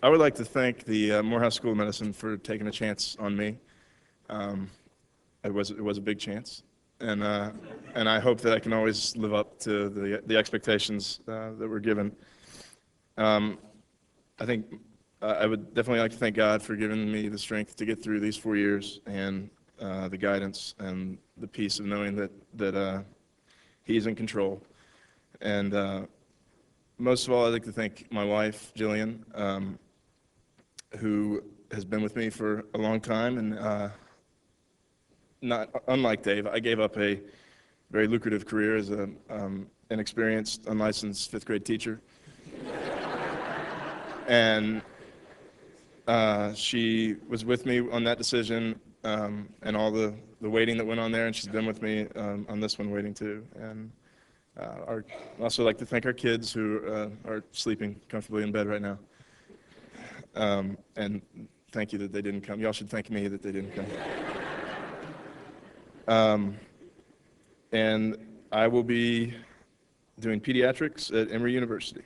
would like to thank the Morehouse School of Medicine for taking a chance on me. It was a big chance, and I hope that I can always live up to the expectations that were given. I think I would definitely like to thank God for giving me the strength to get through these 4 years, and the guidance and the peace of knowing that He's in control. And most of all, I'd like to thank my wife, Jillian, who has been with me for a long time. And not unlike Dave, I gave up a very lucrative career as an inexperienced, unlicensed fifth grade teacher. And she was with me on that decision and all the waiting that went on there, and she's been with me on this one waiting too. And I'd also like to thank our kids who are sleeping comfortably in bed right now. And thank you that they didn't come. Y'all should thank me that they didn't come. And I will be doing pediatrics at Emory University.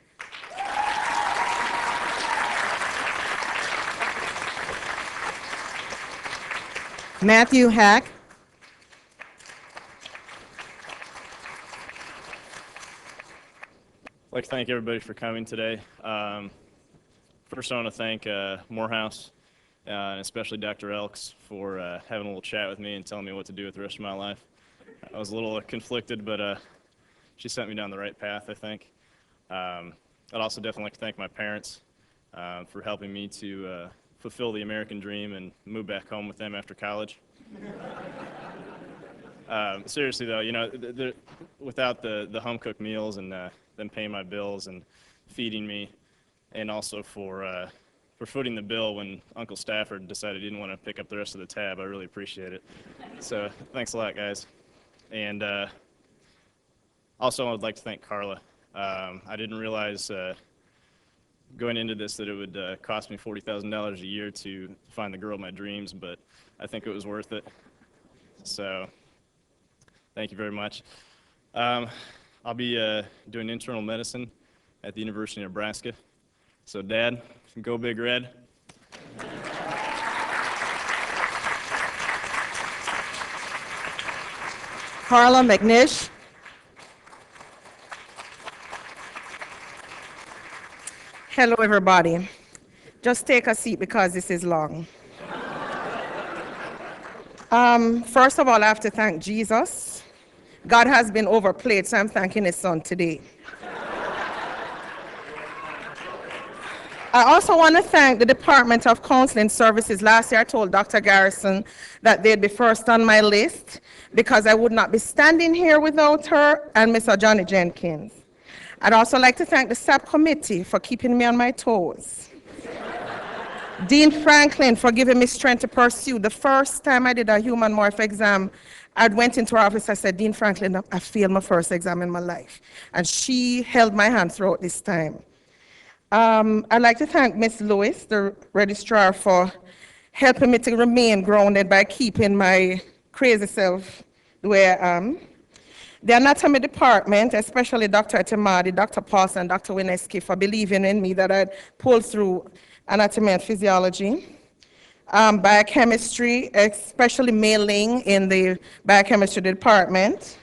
Matthew Hack. I'd like to thank everybody for coming today. First, I want to thank Morehouse, and especially Dr. Elks, for having a little chat with me and telling me what to do with the rest of my life. I was a little conflicted, but she sent me down the right path, I think. I'd also definitely like to thank my parents for helping me to fulfill the American dream and move back home with them after college. Seriously though, you know, without the home-cooked meals and the them paying my bills and feeding me, and also for footing the bill when Uncle Stafford decided he didn't want to pick up the rest of the tab. I really appreciate it. So thanks a lot, guys. And also, I would like to thank Carla. I didn't realize going into this that it would cost me $40,000 a year to find the girl of my dreams, but I think it was worth it. So thank you very much. I'll be doing internal medicine at the University of Nebraska. So Dad, go Big Red. Carla McNish. Hello, everybody. Just take a seat because this is long. First of all, I have to thank Jesus. God has been overplayed, so I'm thanking his son today. I also want to thank the Department of Counseling Services. Last year, I told Dr. Garrison that they'd be first on my list because I would not be standing here without her and Mr. Johnny Jenkins. I'd also like to thank the SAP committee for keeping me on my toes. Dean Franklin for giving me strength to pursue. The first time I did a human morph exam, I went into her office, I said, Dean Franklin, I failed my first exam in my life. And she held my hand throughout this time. I'd like to thank Ms. Lewis, the registrar, for helping me to remain grounded by keeping my crazy self the way I am. The anatomy department, especially Dr. Etemadi, Dr. Paulson, and Dr. Wineski for believing in me that I'd pull through anatomy and physiology. Biochemistry, especially mailing in the biochemistry department.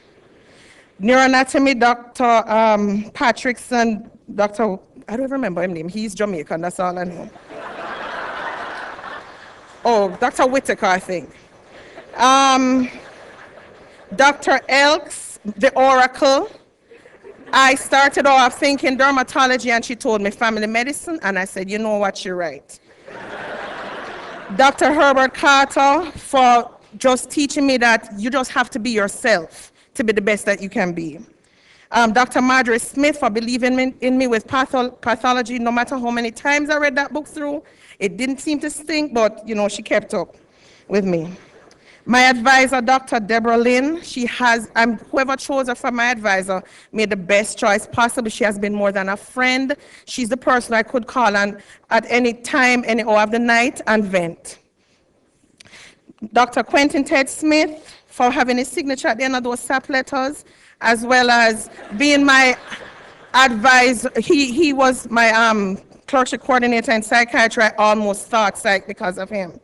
Neuroanatomy, Dr. Patrickson, Dr. I don't remember his name. He's Jamaican, that's all I know. Oh, Dr. Whitaker, I think. Dr. Elks, the Oracle. I started off thinking dermatology, and she told me family medicine, and I said, you know what, you're right. Dr. Herbert Carter for just teaching me that you just have to be yourself to be the best that you can be. Dr. Marjorie Smith for believing in me with pathology. No matter how many times I read that book through, it didn't seem to stink, but you know, she kept up with me. My advisor, Dr. Deborah Lynn, whoever chose her for my advisor made the best choice possible. She has been more than a friend. She's the person I could call on at any time, any hour of the night, and vent. Dr. Quentin Ted Smith for having his signature at the end of those SAP letters, as well as being my advisor. He was my clerkship coordinator in psychiatry. I almost thought psych because of him.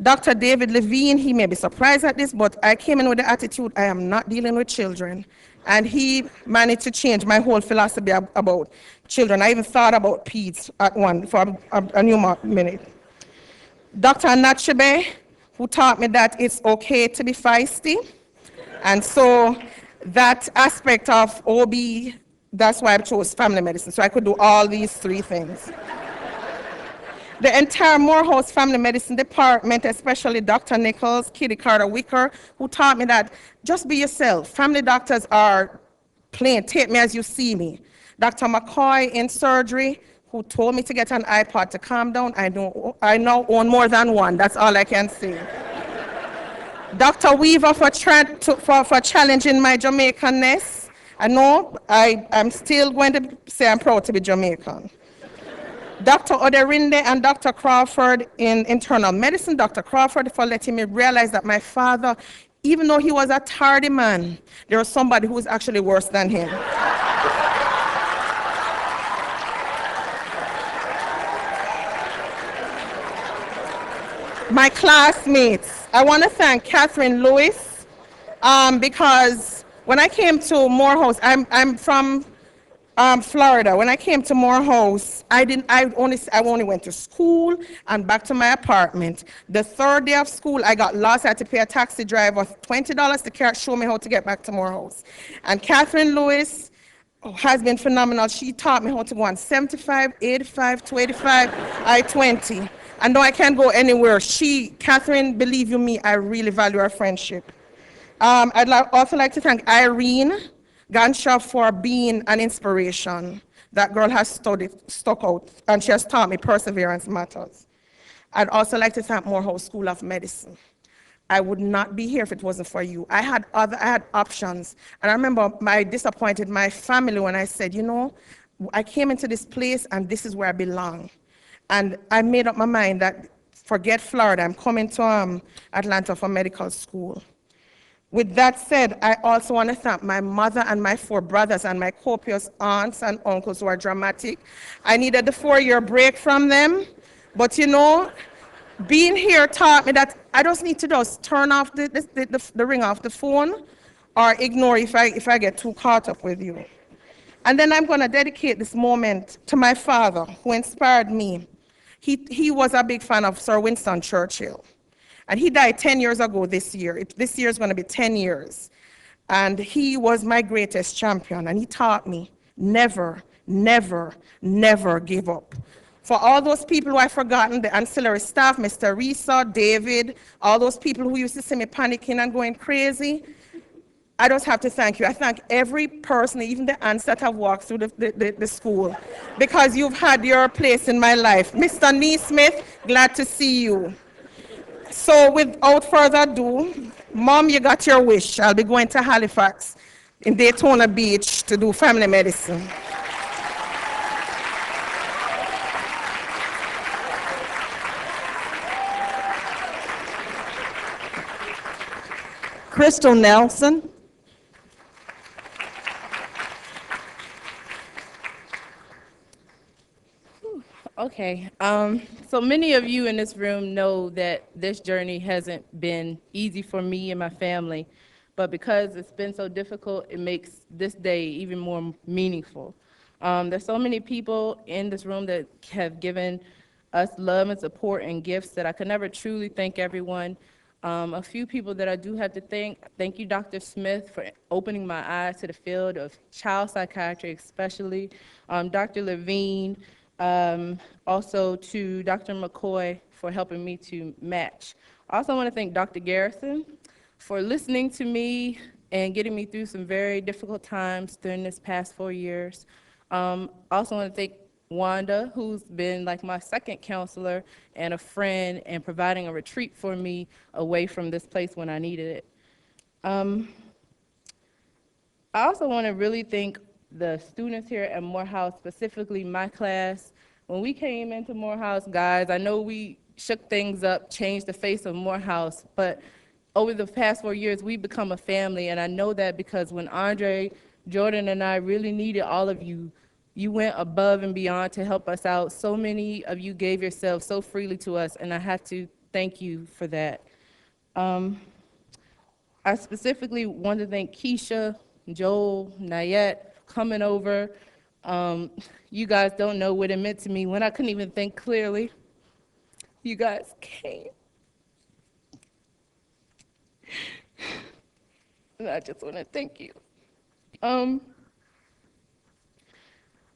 Dr. David Levine, he may be surprised at this, but I came in with the attitude, I am not dealing with children. And he managed to change my whole philosophy about children. I even thought about peds at one for a new minute. Dr. Anachibe, who taught me that it's okay to be feisty. And so that aspect of OB, that's why I chose family medicine, so I could do all these three things. The entire Morehouse Family Medicine Department, especially Dr. Nichols, Kitty Carter Wicker, who taught me that just be yourself. Family doctors are plain, take me as you see me. Dr. McCoy in surgery, who told me to get an iPod to calm down. I now own more than one, that's all I can say. Dr. Weaver for challenging my Jamaicanness. I know I'm still going to say I'm proud to be Jamaican. Dr. Oderinde and Dr. Crawford in internal medicine. Dr. Crawford for letting me realize that my father, even though he was a tardy man, there was somebody who was actually worse than him. My classmates, I want to thank Catherine Lewis because when I came to Morehouse, I'm from Florida. When I came to Morehouse, I only went to school and back to my apartment. The third day of school, I got lost. I had to pay a taxi driver $20 to show me how to get back to Morehouse. And Catherine Lewis has been phenomenal. She taught me how to go on 75, 85, 285, I-20. And though I can't go anywhere, Catherine, believe you me, I really value our friendship. I'd also like to thank Irene Gansha for being an inspiration. That girl has stuck out, and she has taught me perseverance matters. I'd also like to thank Morehouse School of Medicine. I would not be here if it wasn't for you. I had options, and I remember I disappointed my family when I said, you know, I came into this place and this is where I belong. And I made up my mind that forget Florida, I'm coming to Atlanta for medical school. With that said, I also want to thank my mother and my 4 brothers and my copious aunts and uncles who are dramatic. I needed the 4-year break from them, but you know, being here taught me that I just need to just turn off the ring off the phone or ignore if I get too caught up with you. And then I'm going to dedicate this moment to my father, who inspired me. He was a big fan of Sir Winston Churchill. And he died 10 years ago this year. This year is going to be 10 years. And he was my greatest champion. And he taught me never, never, never give up. For all those people who I've forgotten, the ancillary staff, Mr. Risa, David, all those people who used to see me panicking and going crazy, I just have to thank you. I thank every person, even the aunts that have walked through the school, because you've had your place in my life. Mr. Neesmith, glad to see you. So without further ado, Mom, you got your wish. I'll be going to Halifax in Daytona Beach to do family medicine. Crystal Nelson. Okay, so many of you in this room know that this journey hasn't been easy for me and my family, but because it's been so difficult, it makes this day even more meaningful. There's so many people in this room that have given us love and support and gifts that I could never truly thank everyone. A few people that I do have to thank you, Dr. Smith, for opening my eyes to the field of child psychiatry, especially Dr. Levine, also to Dr. McCoy for helping me to match. I also want to thank Dr. Garrison for listening to me and getting me through some very difficult times during this past 4 years. I also want to thank Wanda, who's been like my second counselor and a friend and providing a retreat for me away from this place when I needed it. I also want to really thank the students here at Morehouse, specifically my class. When we came into Morehouse, guys, I know we shook things up, changed the face of Morehouse, but over the past 4 years, we've become a family, and I know that because when Andre, Jordan, and I really needed all of you, you went above and beyond to help us out. So many of you gave yourselves so freely to us, and I have to thank you for that. I specifically want to thank Keisha, Joel, Nayette, coming over. You guys don't know what it meant to me when I couldn't even think clearly. You guys came. And I just want to thank you. I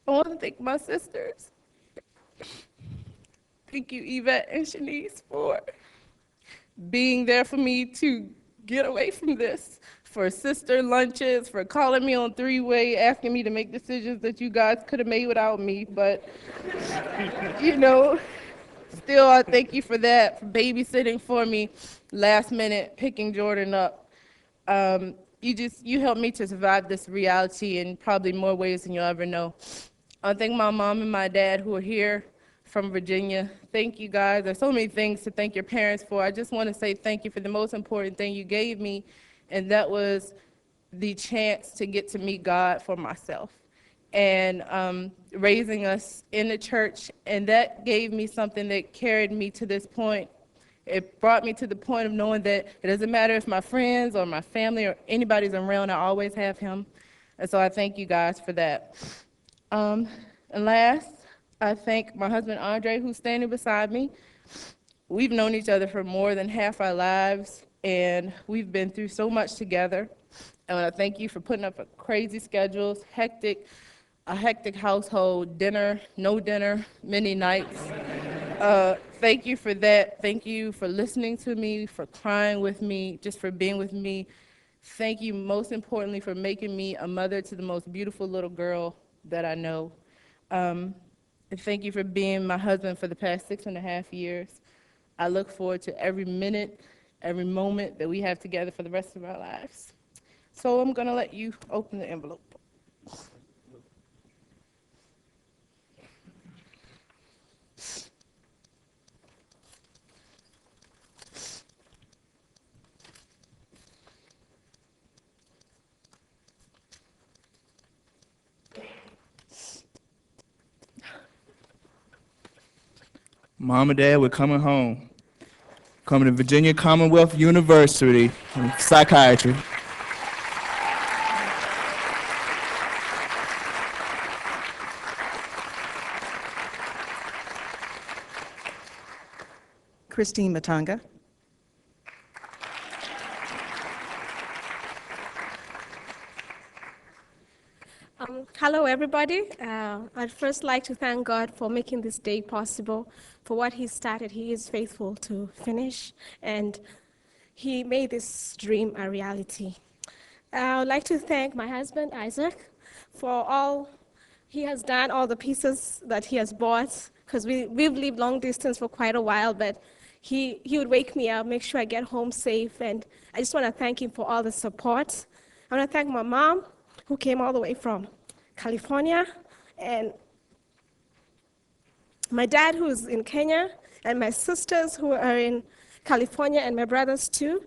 want to thank my sisters. Thank you, Yvette and Shanice, for being there for me to get away from this, for sister lunches, for calling me on three-way, asking me to make decisions that you guys could have made without me. But, you know, still I thank you for that, for babysitting for me last minute, picking Jordan up. You helped me to survive this reality in probably more ways than you'll ever know. I thank my mom and my dad who are here from Virginia. Thank you guys. There's so many things to thank your parents for. I just want to say thank you for the most important thing you gave me, and that was the chance to get to meet God for myself and raising us in the church. And that gave me something that carried me to this point. It brought me to the point of knowing that it doesn't matter if my friends or my family or anybody's around, I always have him. And so I thank you guys for that. And last, I thank my husband, Andre, who's standing beside me. We've known each other for more than half our lives, and we've been through so much together. And I thank you for putting up crazy schedules, a hectic household, dinner, no dinner, many nights. Thank you for that. Thank you for listening to me, for crying with me, just for being with me Thank you most importantly for making me a mother to the most beautiful little girl that I know. And thank you for being my husband for the past 6.5 years. I look forward to every minute, every moment that we have together for the rest of our lives. So I'm gonna let you open the envelope. Mom and Dad, we're coming home. Coming to Virginia Commonwealth University in psychiatry. Christine Matanga. Hello, everybody. I'd first like to thank God for making this day possible. For what He started, He is faithful to finish, and He made this dream a reality. I would like to thank my husband, Isaac, for all he has done, all the pieces that he has bought, because we've lived long distance for quite a while, but he would wake me up, make sure I get home safe, and I just want to thank him for all the support. I want to thank my mom, who came all the way from California, and my dad, who's in Kenya, and my sisters who are in California, and my brothers too.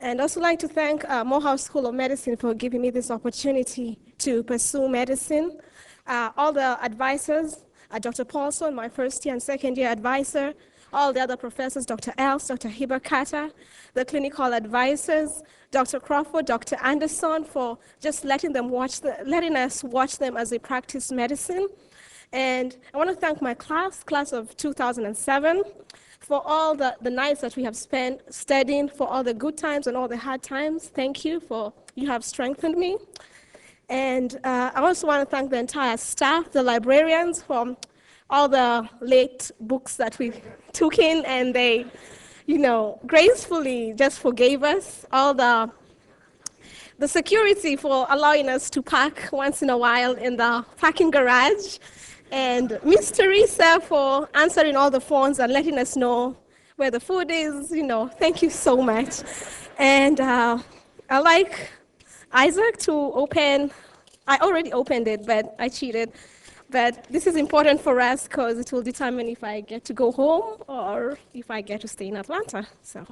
And also like to thank Morehouse School of Medicine for giving me this opportunity to pursue medicine. All the advisors, Dr. Paulson, my first year and second year advisor, all the other professors, Dr. Els, Dr. Heber Carter, the clinical advisors, Dr. Crawford, Dr. Anderson, for just letting us watch them as they practice medicine. And I want to thank my class of 2007, for all the nights that we have spent studying, for all the good times and all the hard times. Thank you, for you have strengthened me. And I also want to thank the entire staff, the librarians, for all the late books that we took in, and they, gracefully just forgave us. All the security for allowing us to park once in a while in the parking garage. And Miss Teresa for answering all the phones and letting us know where the food is. Thank you so much. And I like Isaac to open. I already opened it, but I cheated. But this is important for us because it will determine if I get to go home or if I get to stay in Atlanta. So.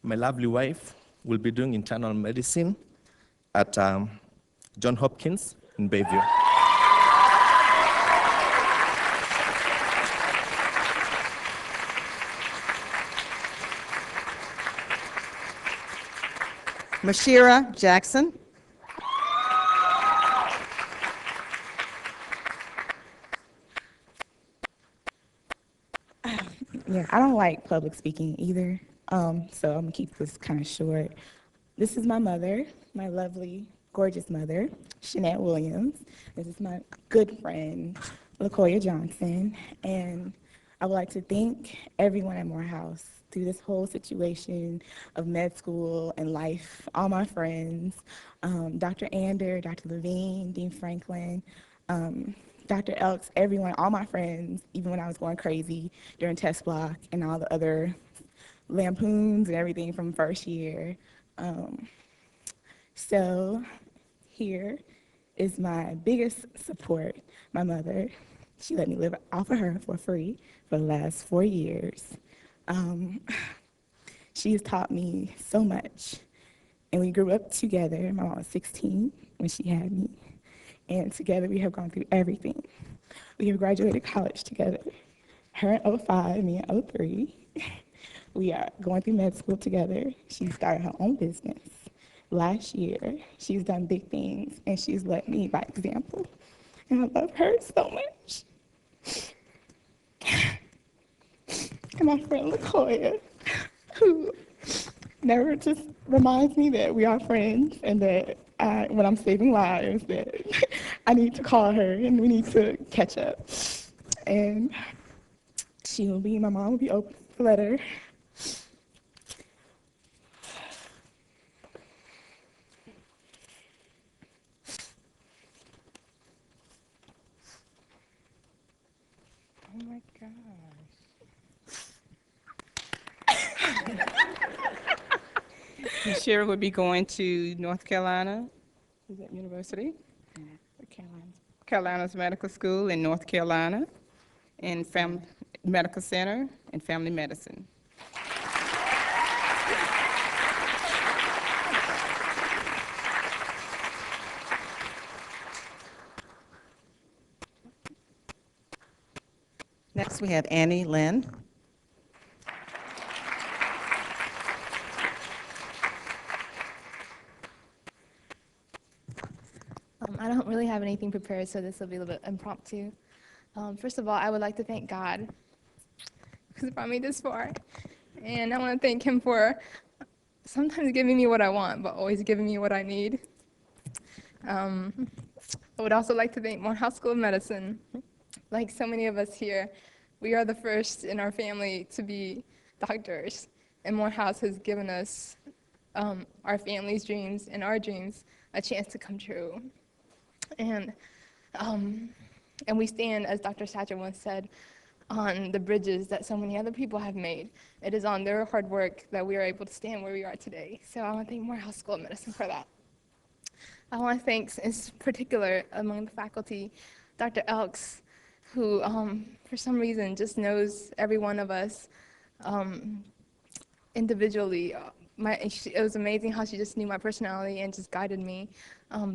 My lovely wife will be doing internal medicine at Johns Hopkins in Bayview. Mashira Jackson. Yeah, I don't like public speaking either, so I'm gonna keep this kind of short. This is my mother, my lovely, gorgeous mother, Shanette Williams. This is my good friend, LaCoya Johnson, and I would like to thank everyone at Morehouse through this whole situation of med school and life, all my friends, Dr. Ander, Dr. Levine, Dean Franklin, Dr. Elks, everyone, all my friends, even when I was going crazy during test block and all the other lampoons and everything from first year. So here is my biggest support, my mother. She let me live off of her for free for the last 4 years. She has taught me so much. And we grew up together. My mom was 16 when she had me. And together we have gone through everything. We have graduated college together. Her in 05, me in 03. We are going through med school together. She started her own business last year. She's done big things, and she's led me by example. And I love her so much. And my friend LaCoya, who never just reminds me that we are friends and that when I'm saving lives, that I need to call her and we need to catch up. And my mom will be open the letter. Oh my gosh. Shira will be going to North Carolina, is that university? Carolina's Medical School in North Carolina, in Medical Center and Family Medicine. Next, we have Annie Lynn. I don't really have anything prepared, so this will be a little bit impromptu. First of all, I would like to thank God because it brought me this far. And I want to thank Him for sometimes giving me what I want, but always giving me what I need. I would also like to thank Morehouse School of Medicine. Like so many of us here, we are the first in our family to be doctors. And Morehouse has given us our family's dreams and our dreams a chance to come true. And we stand, as Dr. Satcher once said, on the bridges that so many other people have made. It is on their hard work that we are able to stand where we are today. So I want to thank Morehouse School of Medicine for that. I want to thank, in particular, among the faculty, Dr. Elks, who, for some reason, just knows every one of us individually. It was amazing how she just knew my personality and just guided me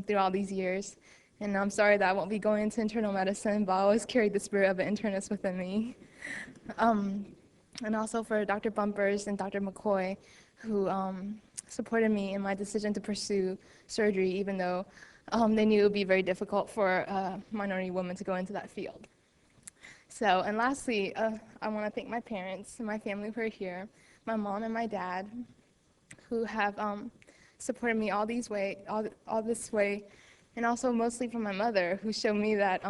through all these years. And I'm sorry that I won't be going into internal medicine, but I always carried the spirit of an internist within me. And also for Dr. Bumpers and Dr. McCoy, who supported me in my decision to pursue surgery, even though they knew it would be very difficult for a minority woman to go into that field. So, and lastly, I want to thank my parents and my family who are here, my mom and my dad, who have supported me all this way, and also mostly from my mother, who showed me that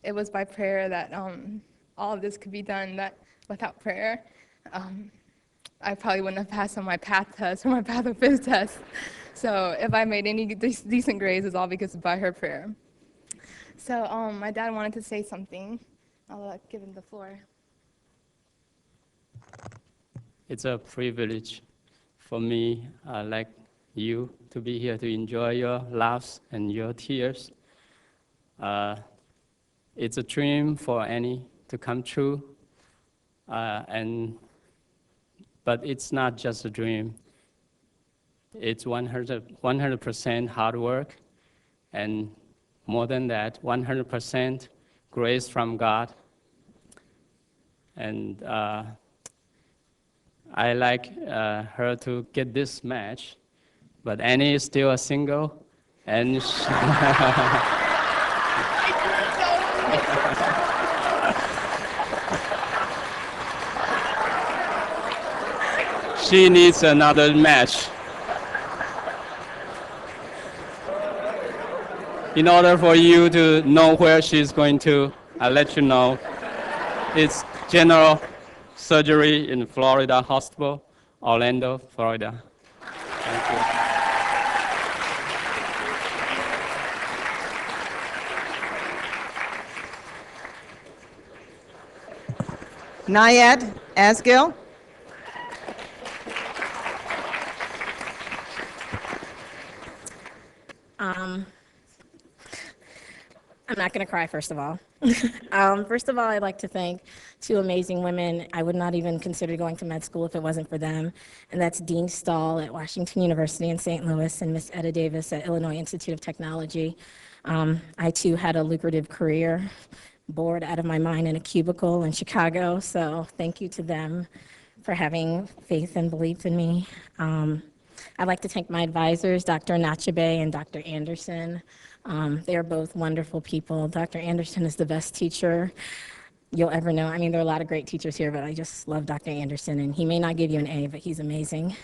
it was by prayer that all of this could be done, that without prayer, I probably wouldn't have passed on my path test or my path of phys test. So if I made any decent grades, it's all because by her prayer. So my dad wanted to say something. I'll give him the floor. It's a privilege for me, like you, to be here to enjoy your laughs and your tears. It's a dream for Annie to come true, but it's not just a dream. It's 100% hard work, and more than that, 100% grace from God. And I like her to get this match, but Annie is still a single, and she needs another match. In order for you to know where she's going to, I'll let you know. It's general surgery in Florida Hospital, Orlando, Florida. Thank you. Nayad Asgil. I'm not going to cry, first of all. First of all, I'd like to thank two amazing women. I would not even consider going to med school if it wasn't for them. And that's Dean Stahl at Washington University in St. Louis and Miss Etta Davis at Illinois Institute of Technology. I, too, had a lucrative career, bored out of my mind in a cubicle in Chicago. So thank you to them for having faith and belief in me. I'd like to thank my advisors, Dr. Nachabe and Dr. Anderson. They are both wonderful people. Dr. Anderson is the best teacher you'll ever know. I mean, there are a lot of great teachers here, but I just love Dr. Anderson, and he may not give you an A, but he's amazing.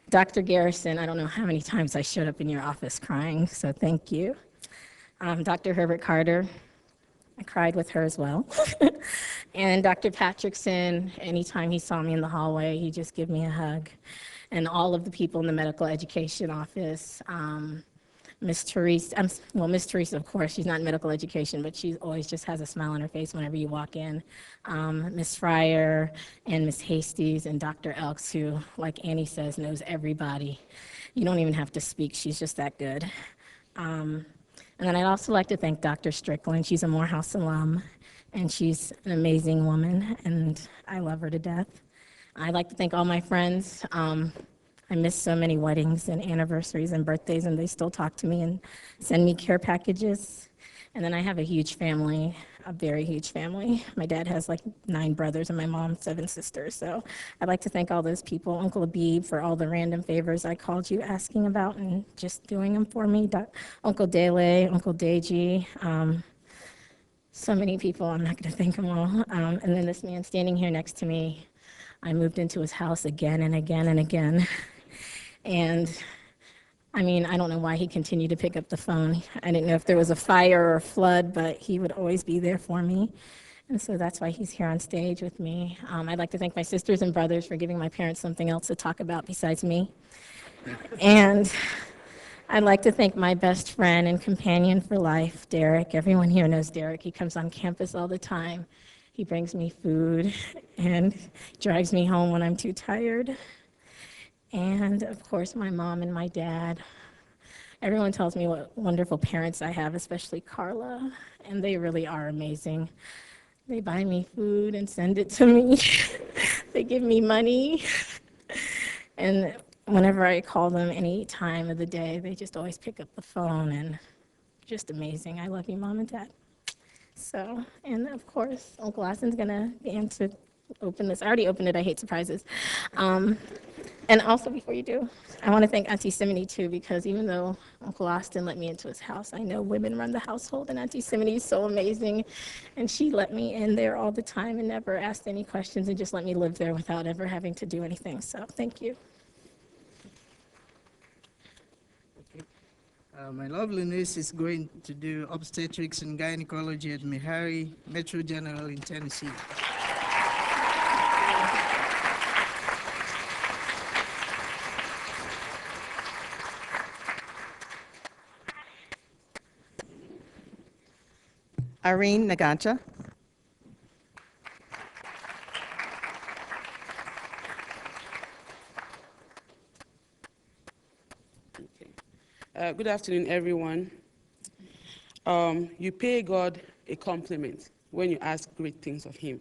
Dr. Garrison, I don't know how many times I showed up in your office crying, so thank you. Dr. Herbert Carter, I cried with her as well. And Dr. Patrickson, anytime he saw me in the hallway, he'd just give me a hug. And all of the people in the medical education office, Miss Teresa, Miss Teresa, of course, she's not in medical education, but she always just has a smile on her face whenever you walk in. Miss Fryer and Miss Hasties and Dr. Elks, who, like Annie says, knows everybody. You don't even have to speak, she's just that good. And then I'd also like to thank Dr. Strickland. She's a Morehouse alum, and she's an amazing woman, and I love her to death. I'd like to thank all my friends. I miss so many weddings and anniversaries and birthdays, and they still talk to me and send me care packages. And then I have a huge family, a very huge family. My dad has like 9 brothers and my mom 7 sisters. So I'd like to thank all those people, Uncle Abib for all the random favors I called you asking about and just doing them for me. Uncle Dele, Uncle Deji, so many people, I'm not gonna thank them all. And then this man standing here next to me, I moved into his house again and again and again. And I mean, I don't know why he continued to pick up the phone. I didn't know if there was a fire or a flood, but he would always be there for me. And so that's why he's here on stage with me. I'd like to thank my sisters and brothers for giving my parents something else to talk about besides me. And I'd like to thank my best friend and companion for life, Derek. Everyone here knows Derek. He comes on campus all the time. He brings me food and drives me home when I'm too tired. And of course, my mom and my dad. Everyone tells me what wonderful parents I have, especially Carla, and they really are amazing. They buy me food and send it to me. They give me money. And whenever I call them any time of the day, they just always pick up the phone, and just amazing. I love you, Mom and Dad. So, and of course, Uncle Austin's gonna answer, open this. I already opened it, I hate surprises. And also, before you do, I want to thank Auntie Simony too, because even though Uncle Austin let me into his house, I know women run the household, and Auntie Simony is so amazing, and she let me in there all the time and never asked any questions and just let me live there without ever having to do anything. So, thank you. My lovely niece is going to do obstetrics and gynecology at Meharry Metro General in Tennessee. Irene Nagancha. Good afternoon, everyone. You pay God a compliment when you ask great things of Him.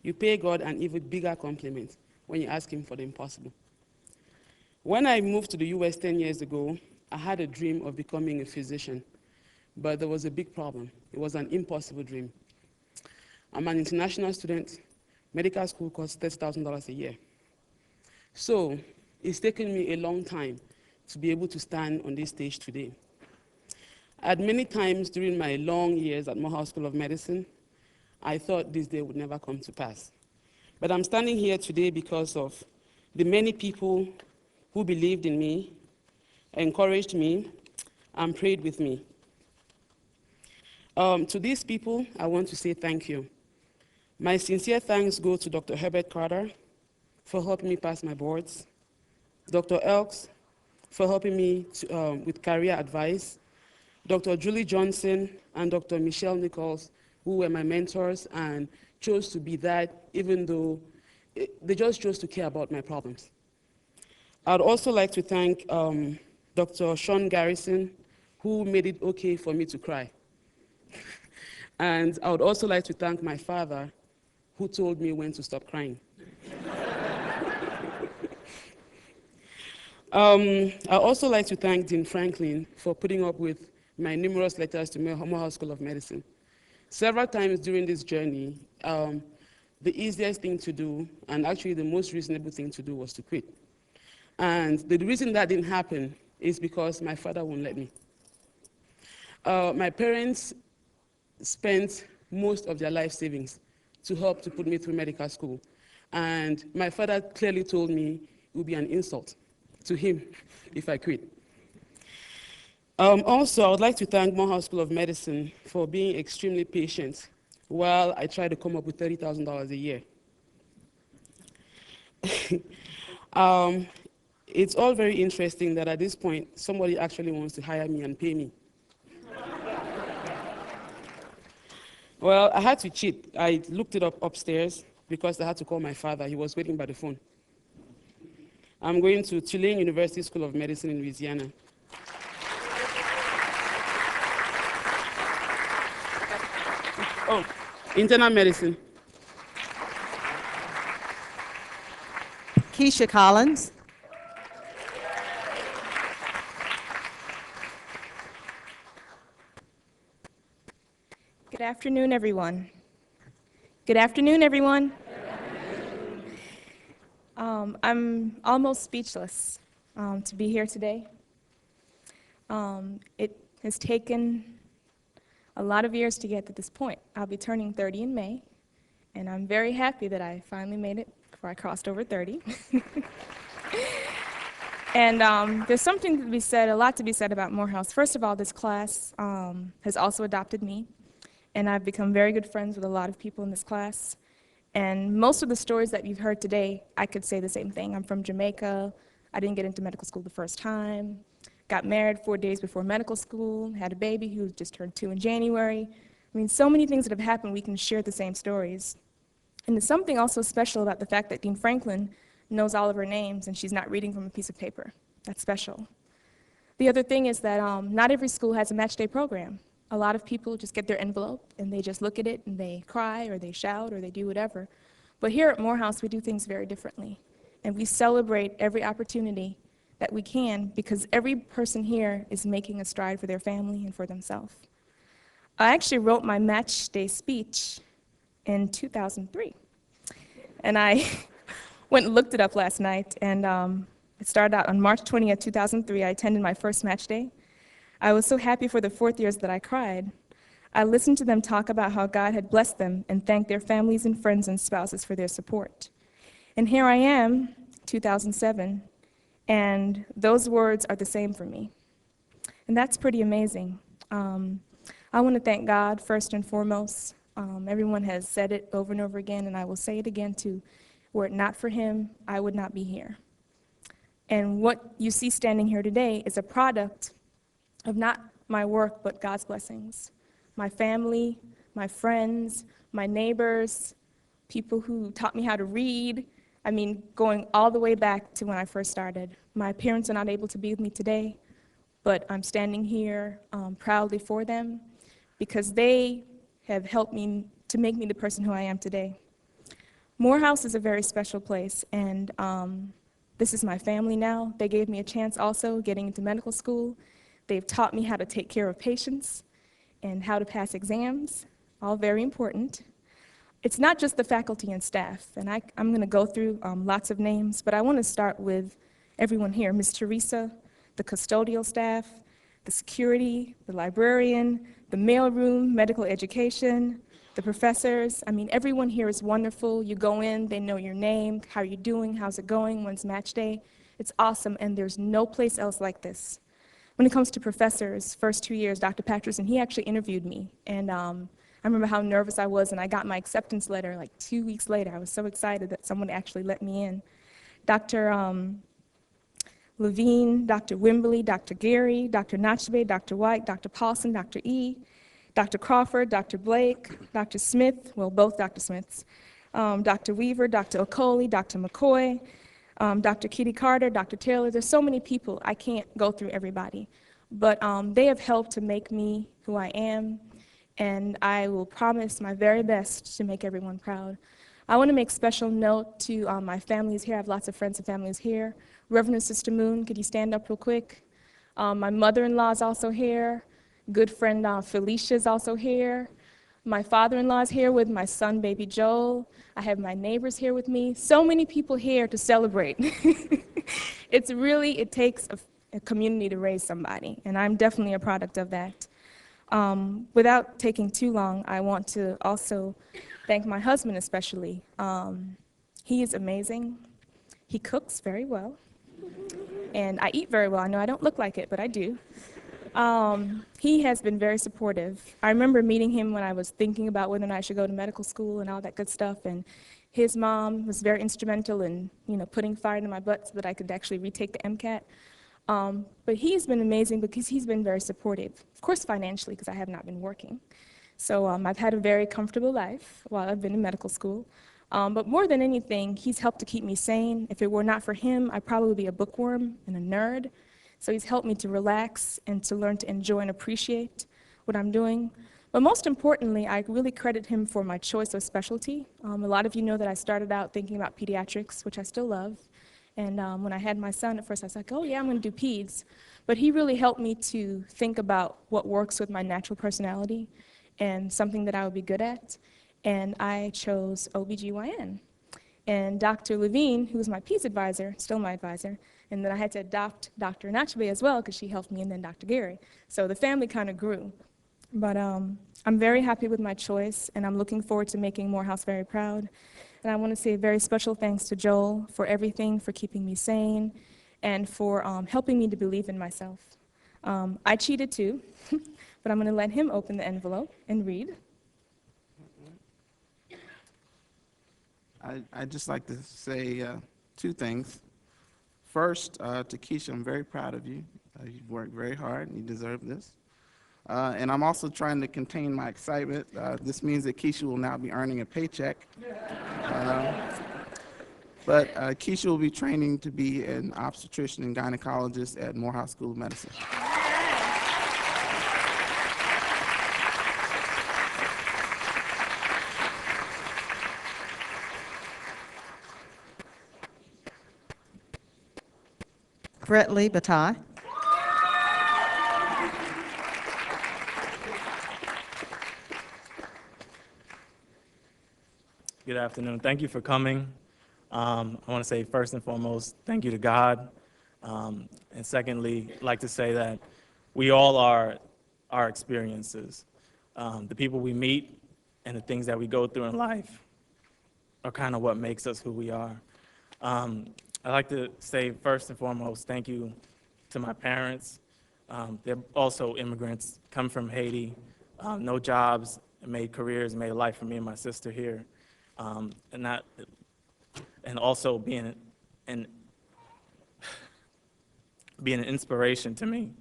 You pay God an even bigger compliment when you ask Him for the impossible. When I moved to the US 10 years ago, I had a dream of becoming a physician, but there was a big problem. It was an impossible dream. I'm an international student. Medical school costs $30,000 a year. So it's taken me a long time to be able to stand on this stage today. At many times during my long years at Morehouse School of Medicine, I thought this day would never come to pass. But I'm standing here today because of the many people who believed in me, encouraged me, and prayed with me. To these people, I want to say thank you. My sincere thanks go to Dr. Herbert Carter for helping me pass my boards, Dr. Elks for helping me with career advice, Dr. Julie Johnson and Dr. Michelle Nichols, who were my mentors and chose to be that even though they just chose to care about my problems. I'd also like to thank Dr. Sean Garrison, who made it okay for me to cry. And I would also like to thank my father, who told me when to stop crying. I'd also like to thank Dean Franklin for putting up with my numerous letters to Morehouse School of Medicine. Several times during this journey, the easiest thing to do, and actually the most reasonable thing to do, was to quit. And the reason that didn't happen is because my father won't let me. My parents spent most of their life savings to help to put me through medical school. And my father clearly told me it would be an insult to him if I quit. Also, I would like to thank Morehouse School of Medicine for being extremely patient while I try to come up with $30,000 a year. It's all very interesting that at this point, somebody actually wants to hire me and pay me. Well, I had to cheat. I looked it up upstairs because I had to call my father. He was waiting by the phone. I'm going to Tulane University School of Medicine in Louisiana. Oh, internal medicine. Keisha Collins. Good afternoon, everyone. Good afternoon, everyone. I'm almost speechless to be here today. It has taken a lot of years to get to this point. I'll be turning 30 in May, and I'm very happy that I finally made it before I crossed over 30. And there's something to be said, a lot to be said about Morehouse. First of all, this class has also adopted me, and I've become very good friends with a lot of people in this class. And most of the stories that you've heard today, I could say the same thing. I'm from Jamaica. I didn't get into medical school the first time. Got married 4 days before medical school, had a baby who just turned 2 in January. I mean, so many things that have happened, we can share the same stories. And there's something also special about the fact that Dean Franklin knows all of her names and she's not reading from a piece of paper. That's special. The other thing is that not every school has a match day program. A lot of people just get their envelope and they just look at it and they cry or they shout or they do whatever. But here at Morehouse, we do things very differently. And we celebrate every opportunity that we can because every person here is making a stride for their family and for themselves. I actually wrote my match day speech in 2003. And I went and looked it up last night, and it started out on March 20th, 2003. I attended my first match day. I was so happy for the 4th years that I cried. I listened to them talk about how God had blessed them and thanked their families and friends and spouses for their support. And here I am, 2007, and those words are the same for me. And that's pretty amazing. I want to thank God first and foremost. Everyone has said it over and over again, and I will say it again too. Were it not for him, I would not be here. And what you see standing here today is a product of not my work, but God's blessings. My family, my friends, my neighbors, people who taught me how to read. I mean, going all the way back to when I first started. My parents are not able to be with me today, but I'm standing here proudly for them because they have helped me to make me the person who I am today. Morehouse is a very special place, and this is my family now. They gave me a chance also getting into medical school. They've taught me how to take care of patients and how to pass exams, all very important. It's not just the faculty and staff, and I'm going to go through lots of names, but I want to start with everyone here, Ms. Teresa, the custodial staff, the security, the librarian, the mailroom, medical education, the professors. I mean, everyone here is wonderful. You go in, they know your name, how are you doing, how's it going, when's match day. It's awesome, and there's no place else like this. When it comes to professors, first 2 years, Dr. Patterson, he actually interviewed me, and I remember how nervous I was, and I got my acceptance letter like 2 weeks later. I was so excited that someone actually let me in. Dr. Levine, Dr. Wimberly, Dr. Gary, Dr. Nachbe, Dr. White, Dr. Paulson, Dr. E., Dr. Crawford, Dr. Blake, Dr. Smith, well, both Dr. Smiths, Dr. Weaver, Dr. Okoli, Dr. McCoy, Dr. Kitty Carter, Dr. Taylor. There's so many people, I can't go through everybody. But they have helped to make me who I am, and I will promise my very best to make everyone proud. I want to make special note to my families here. I have lots of friends and families here. Reverend Sister Moon, could you stand up real quick? My mother-in-law is also here. Good friend Felicia is also here. My father-in-law is here with my son, baby Joel. I have my neighbors here with me. So many people here to celebrate. It takes a community to raise somebody, and I'm definitely a product of that. Without taking too long, I want to also thank my husband especially. He is amazing. He cooks very well, and I eat very well. I know I don't look like it, but I do. He has been very supportive. I remember meeting him when I was thinking about whether or not I should go to medical school and all that good stuff, and his mom was very instrumental in, putting fire in my butt so that I could actually retake the MCAT. But he's been amazing because he's been very supportive, of course financially, because I have not been working. So I've had a very comfortable life while I've been in medical school. But more than anything, he's helped to keep me sane. If it were not for him, I'd probably be a bookworm and a nerd. So he's helped me to relax and to learn to enjoy and appreciate what I'm doing. But most importantly, I really credit him for my choice of specialty. A lot of you know that I started out thinking about pediatrics, which I still love. And when I had my son at first, I was like, oh yeah, I'm going to do peds. But he really helped me to think about what works with my natural personality and something that I would be good at. And I chose OBGYN. And Dr. Levine, who was my peds advisor, still my advisor, and then I had to adopt Dr. Nachbe as well because she helped me, and then Dr. Gary. So the family kind of grew. But I'm very happy with my choice, and I'm looking forward to making Morehouse very proud. And I want to say a very special thanks to Joel for everything, for keeping me sane, and for helping me to believe in myself. I cheated too, but I'm going to let him open the envelope and read. I'd just like to say two things. First, to Keisha, I'm very proud of you. You've worked very hard, and you deserve this. And I'm also trying to contain my excitement. This means that Keisha will now be earning a paycheck. But Keisha will be training to be an obstetrician and gynecologist at Morehouse School of Medicine. Brett Lee Bataille. Good afternoon. Thank you for coming. I want to say first and foremost, thank you to God. And secondly, I'd like to say that we all are our experiences. The people we meet and the things that we go through in life are kind of what makes us who we are. I'd like to say first and foremost, thank you to my parents. They're also immigrants, come from Haiti, no jobs, made careers, made a life for me and my sister here. And also being an inspiration to me,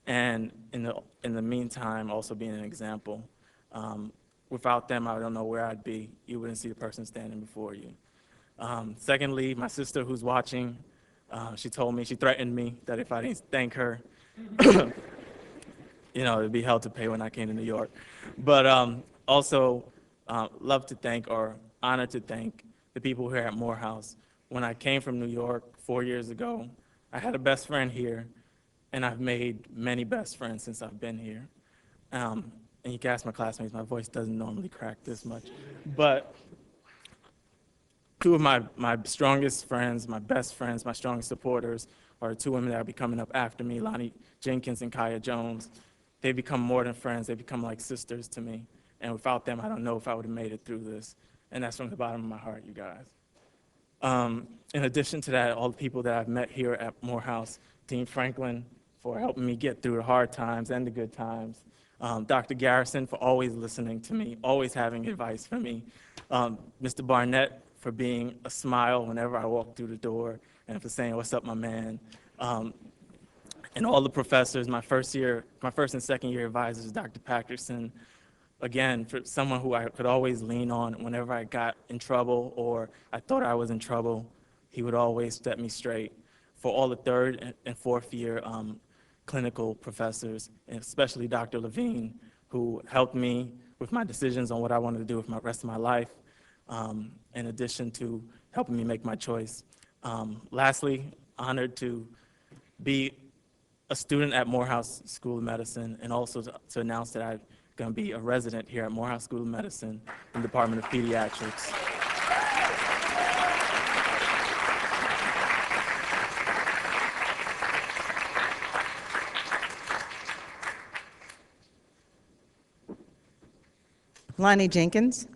and in the meantime also being an example. Without them, I don't know where I'd be. You wouldn't see the person standing before you. Secondly, my sister who's watching, she threatened me that if I didn't thank her, it'd be hell to pay when I came to New York. But also love to thank, or honored to thank, the people here at Morehouse. When I came from New York 4 years ago, I had a best friend here, and I've made many best friends since I've been here. And you can ask my classmates, my voice doesn't normally crack this much. But two of my strongest friends, my best friends, my strongest supporters are two women that will be coming up after me, Lonnie Jenkins and Kaya Jones. They become more than friends. They become like sisters to me. And without them, I don't know if I would have made it through this. And that's from the bottom of my heart, you guys. In addition to that, all the people that I've met here at Morehouse, Dean Franklin for helping me get through the hard times and the good times. Dr. Garrison for always listening to me, always having advice for me. Mr. Barnett for being a smile whenever I walk through the door and for saying, "What's up, my man?" And all the professors, my first and second year advisors, Dr. Packerson, again, for someone who I could always lean on whenever I got in trouble or I thought I was in trouble, he would always set me straight. For all the third and fourth year clinical professors, and especially Dr. Levine, who helped me with my decisions on what I wanted to do with my rest of my life, in addition to helping me make my choice. Lastly, honored to be a student at Morehouse School of Medicine, and also to announce that I'm going to be a resident here at Morehouse School of Medicine in the Department of Pediatrics. Lonnie Jenkins.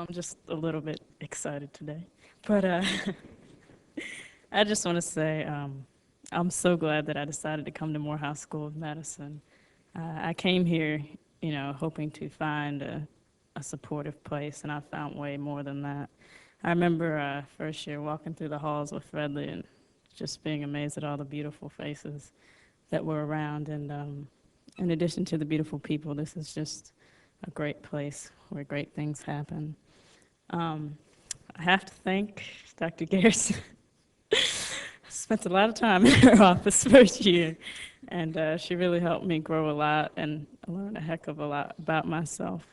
I'm just a little bit excited today. But I just want to say I'm so glad that I decided to come to Morehouse School of Medicine. I came here, hoping to find a supportive place, and I found way more than that. I remember first year walking through the halls with Fredley and just being amazed at all the beautiful faces that were around. And in addition to the beautiful people, this is just a great place where great things happen. I have to thank Dr. Garrison. Spent a lot of time in her office first year, and she really helped me grow a lot and learn a heck of a lot about myself.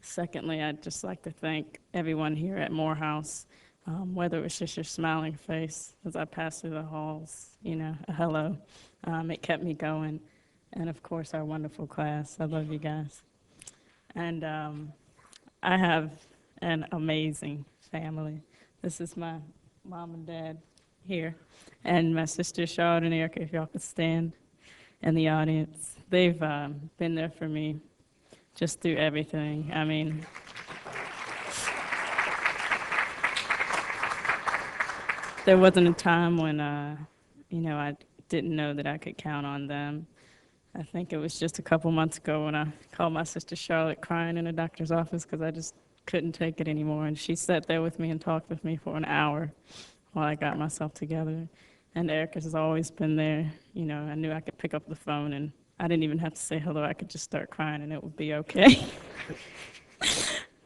Secondly, I'd just like to thank everyone here at Morehouse, whether it was just your smiling face as I passed through the halls, a hello. It kept me going. And of course, our wonderful class. I love you guys. And I have an amazing family. This is my mom and dad here, and my sister Charlotte and Erica, if y'all could stand in the audience. They've been there for me just through everything. I mean, there wasn't a time when, I didn't know that I could count on them. I think it was just a couple months ago when I called my sister Charlotte crying in a doctor's office because I just couldn't take it anymore. And she sat there with me and talked with me for an hour while I got myself together. And Erica has always been there. I knew I could pick up the phone and I didn't even have to say hello. I could just start crying and it would be okay.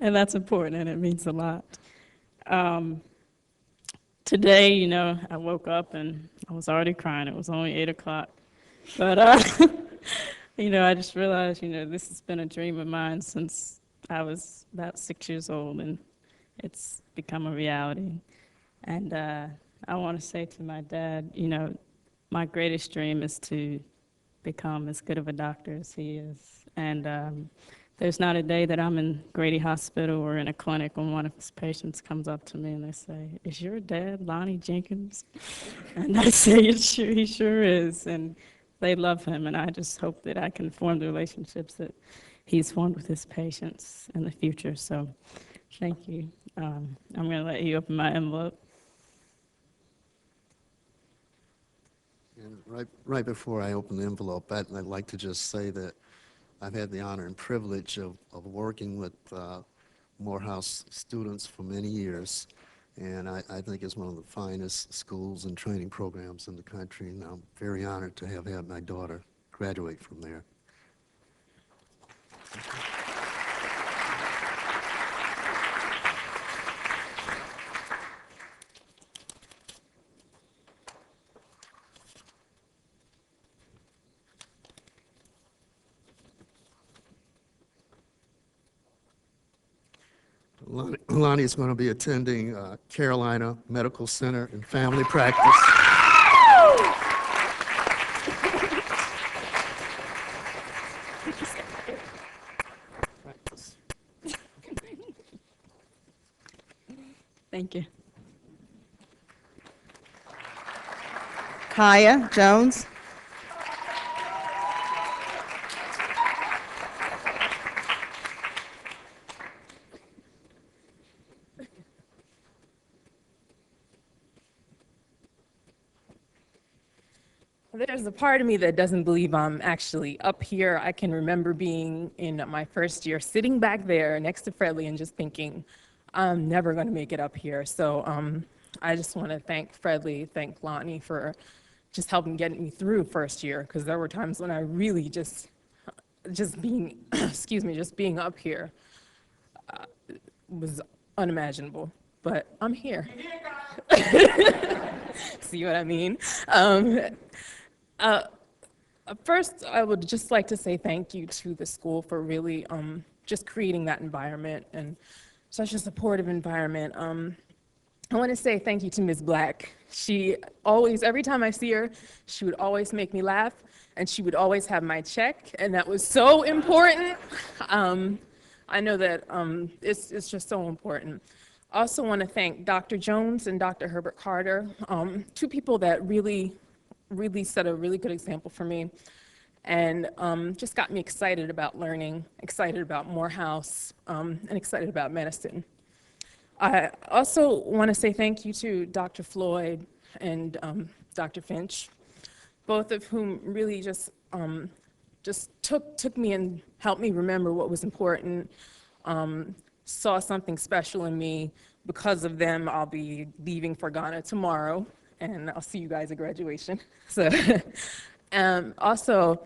And that's important and it means a lot. Today, I woke up and I was already crying. It was only 8 o'clock. But, I just realized, this has been a dream of mine since I was about 6 years old, and it's become a reality. And I want to say to my dad, my greatest dream is to become as good of a doctor as he is. And there's not a day that I'm in Grady Hospital or in a clinic when one of his patients comes up to me and they say, "Is your dad Lonnie Jenkins?" And I say, he sure is. And they love him, and I just hope that I can form the relationships that he's formed with his patients in the future. So thank you. I'm going to let you open my envelope. And right before I open the envelope, I'd like to just say that I've had the honor and privilege of working with Morehouse students for many years, and I think it's one of the finest schools and training programs in the country, and I'm very honored to have had my daughter graduate from there. Lonnie is going to be attending Carolina Medical Center and Family Practice. Thank you. Kaya Jones. There's a part of me that doesn't believe I'm actually up here. I can remember being in my first year, sitting back there next to Fredley and just thinking, I'm never going to make it up here. So I just want to thank Fredley, thank Lonnie for just helping get me through first year, because there were times when I really just being, excuse me, just being up here was unimaginable. But I'm here. See what I mean? First, I would just like to say thank you to the school for really just creating that environment and such a supportive environment. I want to say thank you to Ms. Black. She always, every time I see her, she would always make me laugh, and she would always have my check, and that was so important. I know that it's just so important. I also want to thank Dr. Jones and Dr. Herbert Carter, two people that really set a really good example for me. and just got me excited about learning, excited about Morehouse, and excited about medicine. I also want to say thank you to Dr. Floyd and Dr. Finch, both of whom really just took me and helped me remember what was important, saw something special in me. Because of them, I'll be leaving for Ghana tomorrow, and I'll see you guys at graduation. So, also,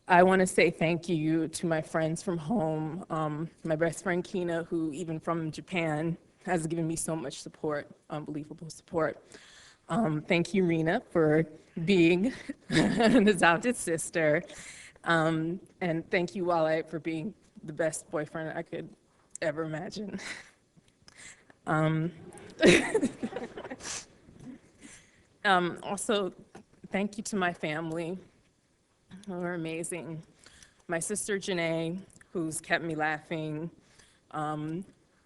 I want to say thank you to my friends from home, my best friend Kina, who even from Japan has given me so much support, unbelievable support. Thank you, Rena, for being an adopted sister. And thank you, Wale, for being the best boyfriend I could ever imagine. Also, thank you to my family, who are amazing. My sister Janae, who's kept me laughing,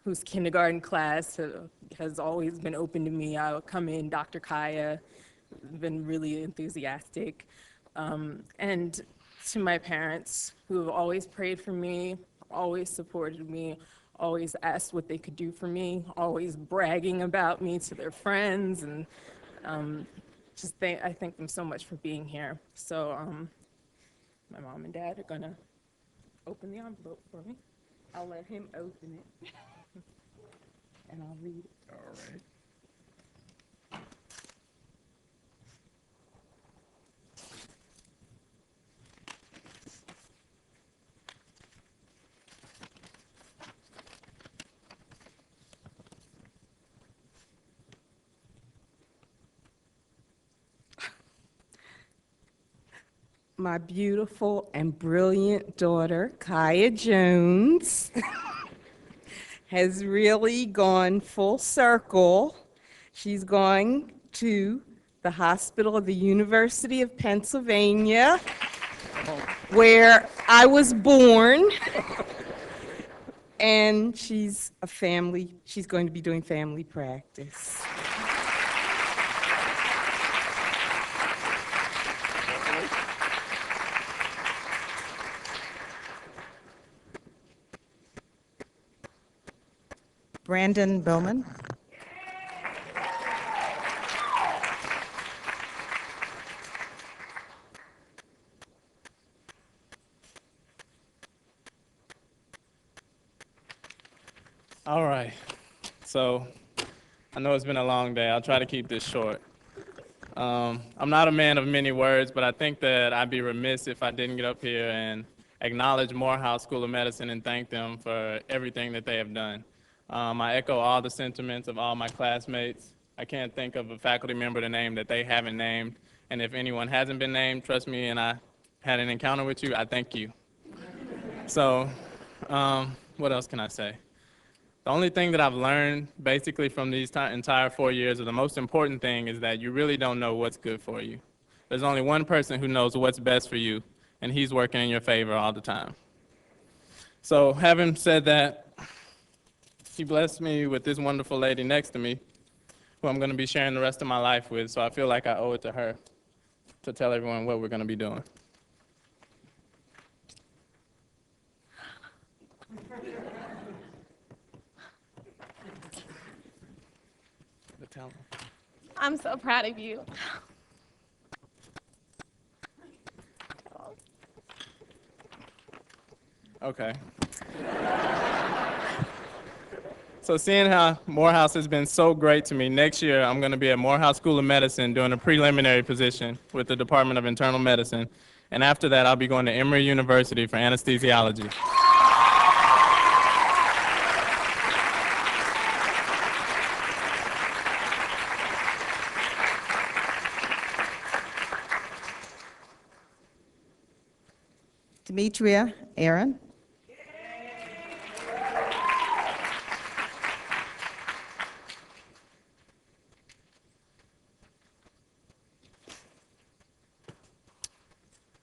whose kindergarten class has always been open to me. I'll come in, Dr. Kaya, been really enthusiastic. And to my parents, who have always prayed for me, always supported me, always asked what they could do for me, always bragging about me to their friends, and I thank them so much for being here. So my mom and dad are gonna open the envelope for me. I'll let him open it, and I'll read it. All right. My beautiful and brilliant daughter, Kaya Jones, has really gone full circle. She's going to the Hospital of the University of Pennsylvania, where I was born. And she's going to be doing family practice. Brandon Bowman. All right. So I know it's been a long day. I'll try to keep this short. I'm not a man of many words, but I think that I'd be remiss if I didn't get up here and acknowledge Morehouse School of Medicine and thank them for everything that they have done. I echo all the sentiments of all my classmates. I can't think of a faculty member to name that they haven't named. And if anyone hasn't been named, trust me, and I had an encounter with you, I thank you. So what else can I say? The only thing that I've learned basically from these entire 4 years, or the most important thing, is that you really don't know what's good for you. There's only one person who knows what's best for you, and he's working in your favor all the time. So having said that, he blessed me with this wonderful lady next to me, who I'm going to be sharing the rest of my life with, so I feel like I owe it to her to tell everyone what we're going to be doing. I'm so proud of you. Okay. So seeing how Morehouse has been so great to me, next year I'm going to be at Morehouse School of Medicine doing a preliminary position with the Department of Internal Medicine. And after that, I'll be going to Emory University for anesthesiology. Demetria Aaron.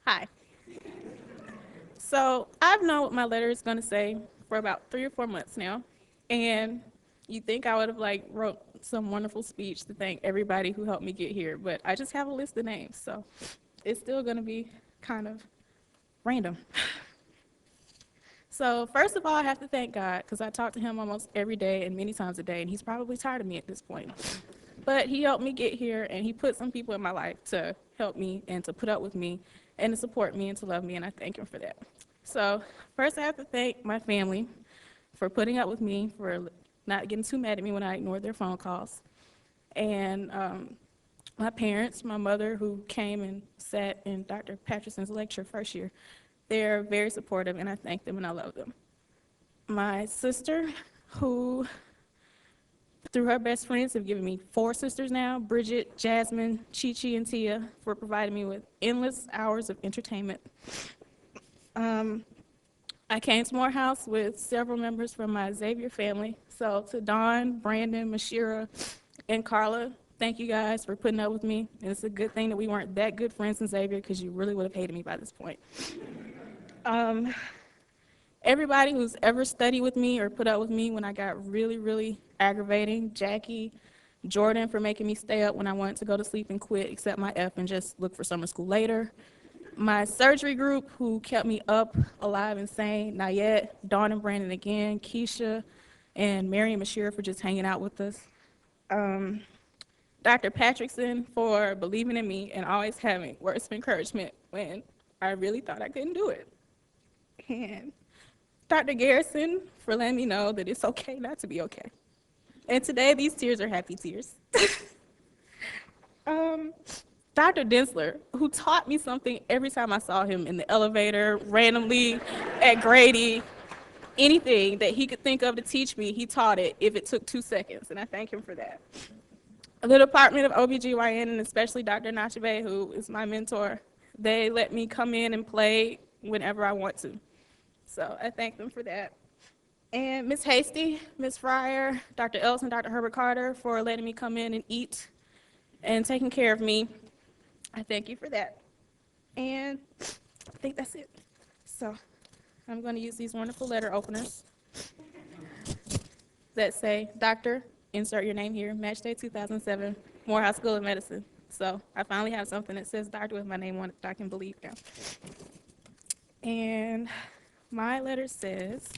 Hi. So I've known what my letter is going to say for about 3 or 4 months now, and you think I would have wrote some wonderful speech to thank everybody who helped me get here, but I just have a list of names, so it's still going to be kind of random. So first of all, I have to thank God because I talk to him almost every day and many times a day, and he's probably tired of me at this point. But he helped me get here, and he put some people in my life to help me and to put up with me and to support me and to love me, and I thank him for that. So first I have to thank my family for putting up with me, for not getting too mad at me when I ignored their phone calls. And my parents, my mother who came and sat in Dr. Patterson's lecture first year, they're very supportive, and I thank them and I love them. My sister, who through her best friends have given me 4 sisters now, Bridget, Jasmine, Chi-Chi, and Tia, for providing me with endless hours of entertainment. I came to Morehouse with several members from my Xavier family. So to Dawn, Brandon, Mashira, and Carla, thank you guys for putting up with me. And it's a good thing that we weren't that good friends in Xavier because you really would have hated me by this point. Everybody who's ever studied with me or put up with me when I got really, really aggravating, Jackie, Jordan for making me stay up when I wanted to go to sleep and quit, accept my F and just look for summer school later. My surgery group who kept me up, alive, and sane, Nayette, Dawn and Brandon again, Keisha, and Mary and Mashira for just hanging out with us. Dr. Patrickson for believing in me and always having words of encouragement when I really thought I couldn't do it. And Dr. Garrison for letting me know that it's okay not to be okay. And today, these tears are happy tears. Dr. Densler, who taught me something every time I saw him in the elevator, randomly, at Grady, anything that he could think of to teach me, he taught it if it took 2 seconds, and I thank him for that. The Department of OBGYN, and especially Dr. Nachabe, who is my mentor, they let me come in and play whenever I want to. So I thank them for that. And Ms. Hasty, Ms. Fryer, Dr. Ellison, Dr. Herbert Carter for letting me come in and eat and taking care of me. I thank you for that. And I think that's it. So I'm going to use these wonderful letter openers that say, Doctor, insert your name here, match day 2007, Morehouse School of Medicine. So I finally have something that says doctor with my name on it that I can believe now. And my letter says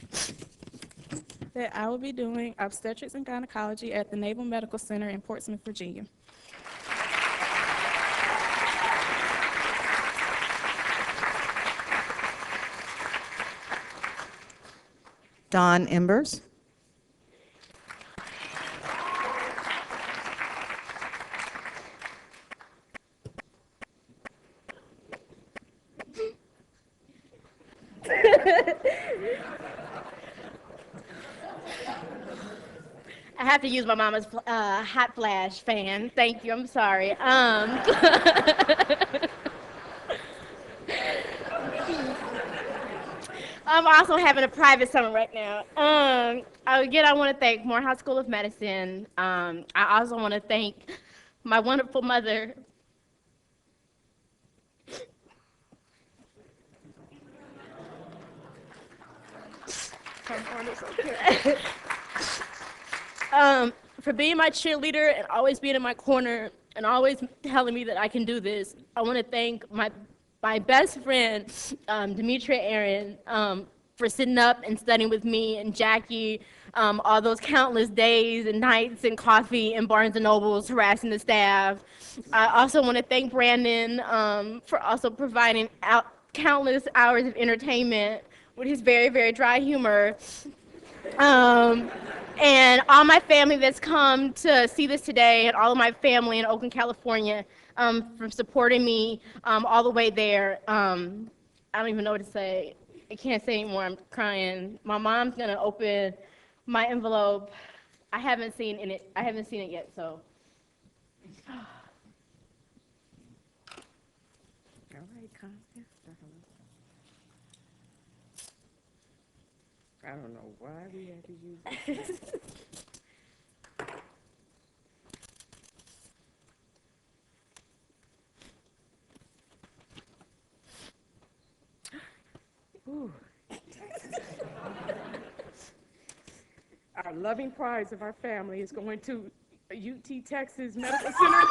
that I will be doing obstetrics and gynecology at the Naval Medical Center in Portsmouth, Virginia. Don Embers. I have to use my mama's hot flash fan. Thank you. I'm sorry. I'm also having a private summer right now. Again, I want to thank Morehouse School of Medicine. I also want to thank my wonderful mother. For being my cheerleader and always being in my corner and always telling me that I can do this. I want to thank my best friend, Demetria Aaron, for sitting up and studying with me, and Jackie, all those countless days and nights and coffee and Barnes and Nobles harassing the staff. I also want to thank Brandon for also providing countless hours of entertainment with his very, very dry humor. And all my family that's come to see this today, and all of my family in Oakland, California, for supporting me all the way there. I don't even know what to say. I can't say anymore. I'm crying. My mom's gonna open my envelope. I haven't seen it yet. So. All right, calm down. I don't know why we had to use this. Ooh. Our loving prize of our family is going to UT Texas Medical Center.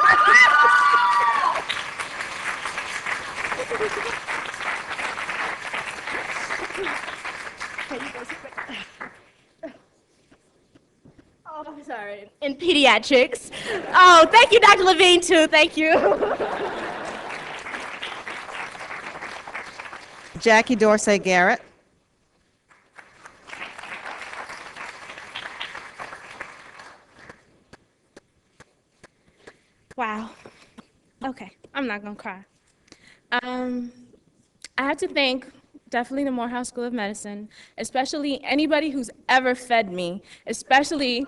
Oh, I'm sorry. In pediatrics. Oh, thank you, Dr. Levine, too. Thank you. Jackie Dorsey Garrett. Wow. Okay, I'm not gonna cry. I have to thank definitely the Morehouse School of Medicine, especially anybody who's ever fed me, especially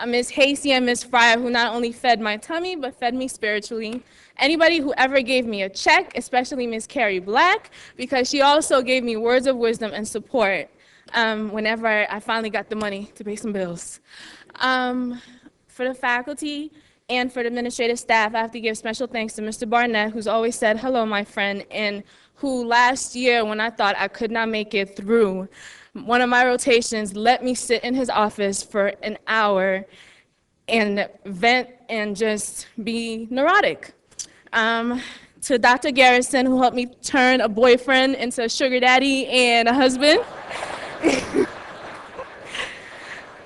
Ms. Hasey and Ms. Fryer, who not only fed my tummy, but fed me spiritually. Anybody who ever gave me a check, especially Ms. Carrie Black, because she also gave me words of wisdom and support whenever I finally got the money to pay some bills. For the faculty and for the administrative staff, I have to give special thanks to Mr. Barnett, who's always said, "Hello, my friend," and who last year, when I thought I could not make it through one of my rotations, let me sit in his office for an hour and vent and just be neurotic. To Dr. Garrison, who helped me turn a boyfriend into a sugar daddy and a husband.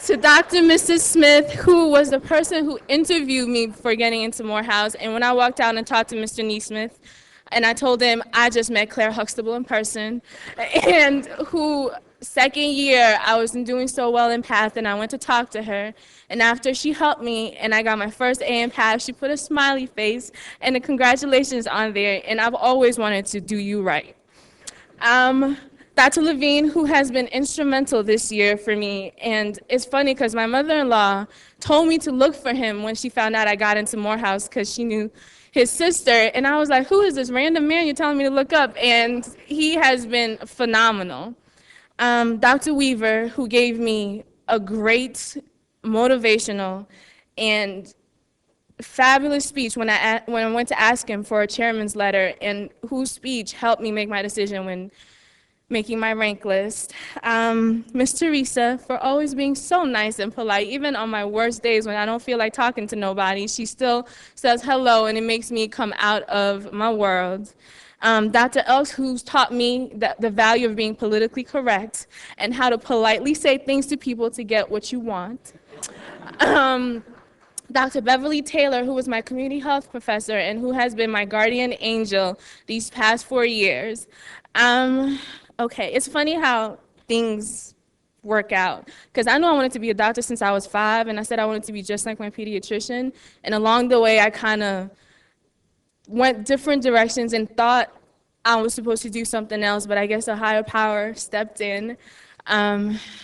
To Dr. and Mrs. Smith, who was the person who interviewed me for getting into Morehouse, and when I walked out and talked to Mr. Neesmith, and I told him I just met Claire Huxtable in person, and who second year I wasn't doing so well in Path, and I went to talk to her, and after she helped me and I got my first A in Path, she put a smiley face and a congratulations on there, and I've always wanted to do you right. Dr. Levine, who has been instrumental this year for me, and it's funny because my mother-in-law told me to look for him when she found out I got into Morehouse because she knew his sister, and I was like, who is this random man you're telling me to look up? And he has been phenomenal. Dr. Weaver, who gave me a great motivational and fabulous speech when I went to ask him for a chairman's letter, and whose speech helped me make my decision when making my rank list. Miss Teresa, for always being so nice and polite, even on my worst days when I don't feel like talking to nobody, she still says hello, and it makes me come out of my world. Dr. Elks, who's taught me the value of being politically correct and how to politely say things to people to get what you want. Dr. Beverly Taylor, who was my community health professor and who has been my guardian angel these past 4 years. Okay, it's funny how things work out, because I knew I wanted to be a doctor since I was 5, and I said I wanted to be just like my pediatrician, and along the way I kind of went different directions and thought I was supposed to do something else, but I guess a higher power stepped in.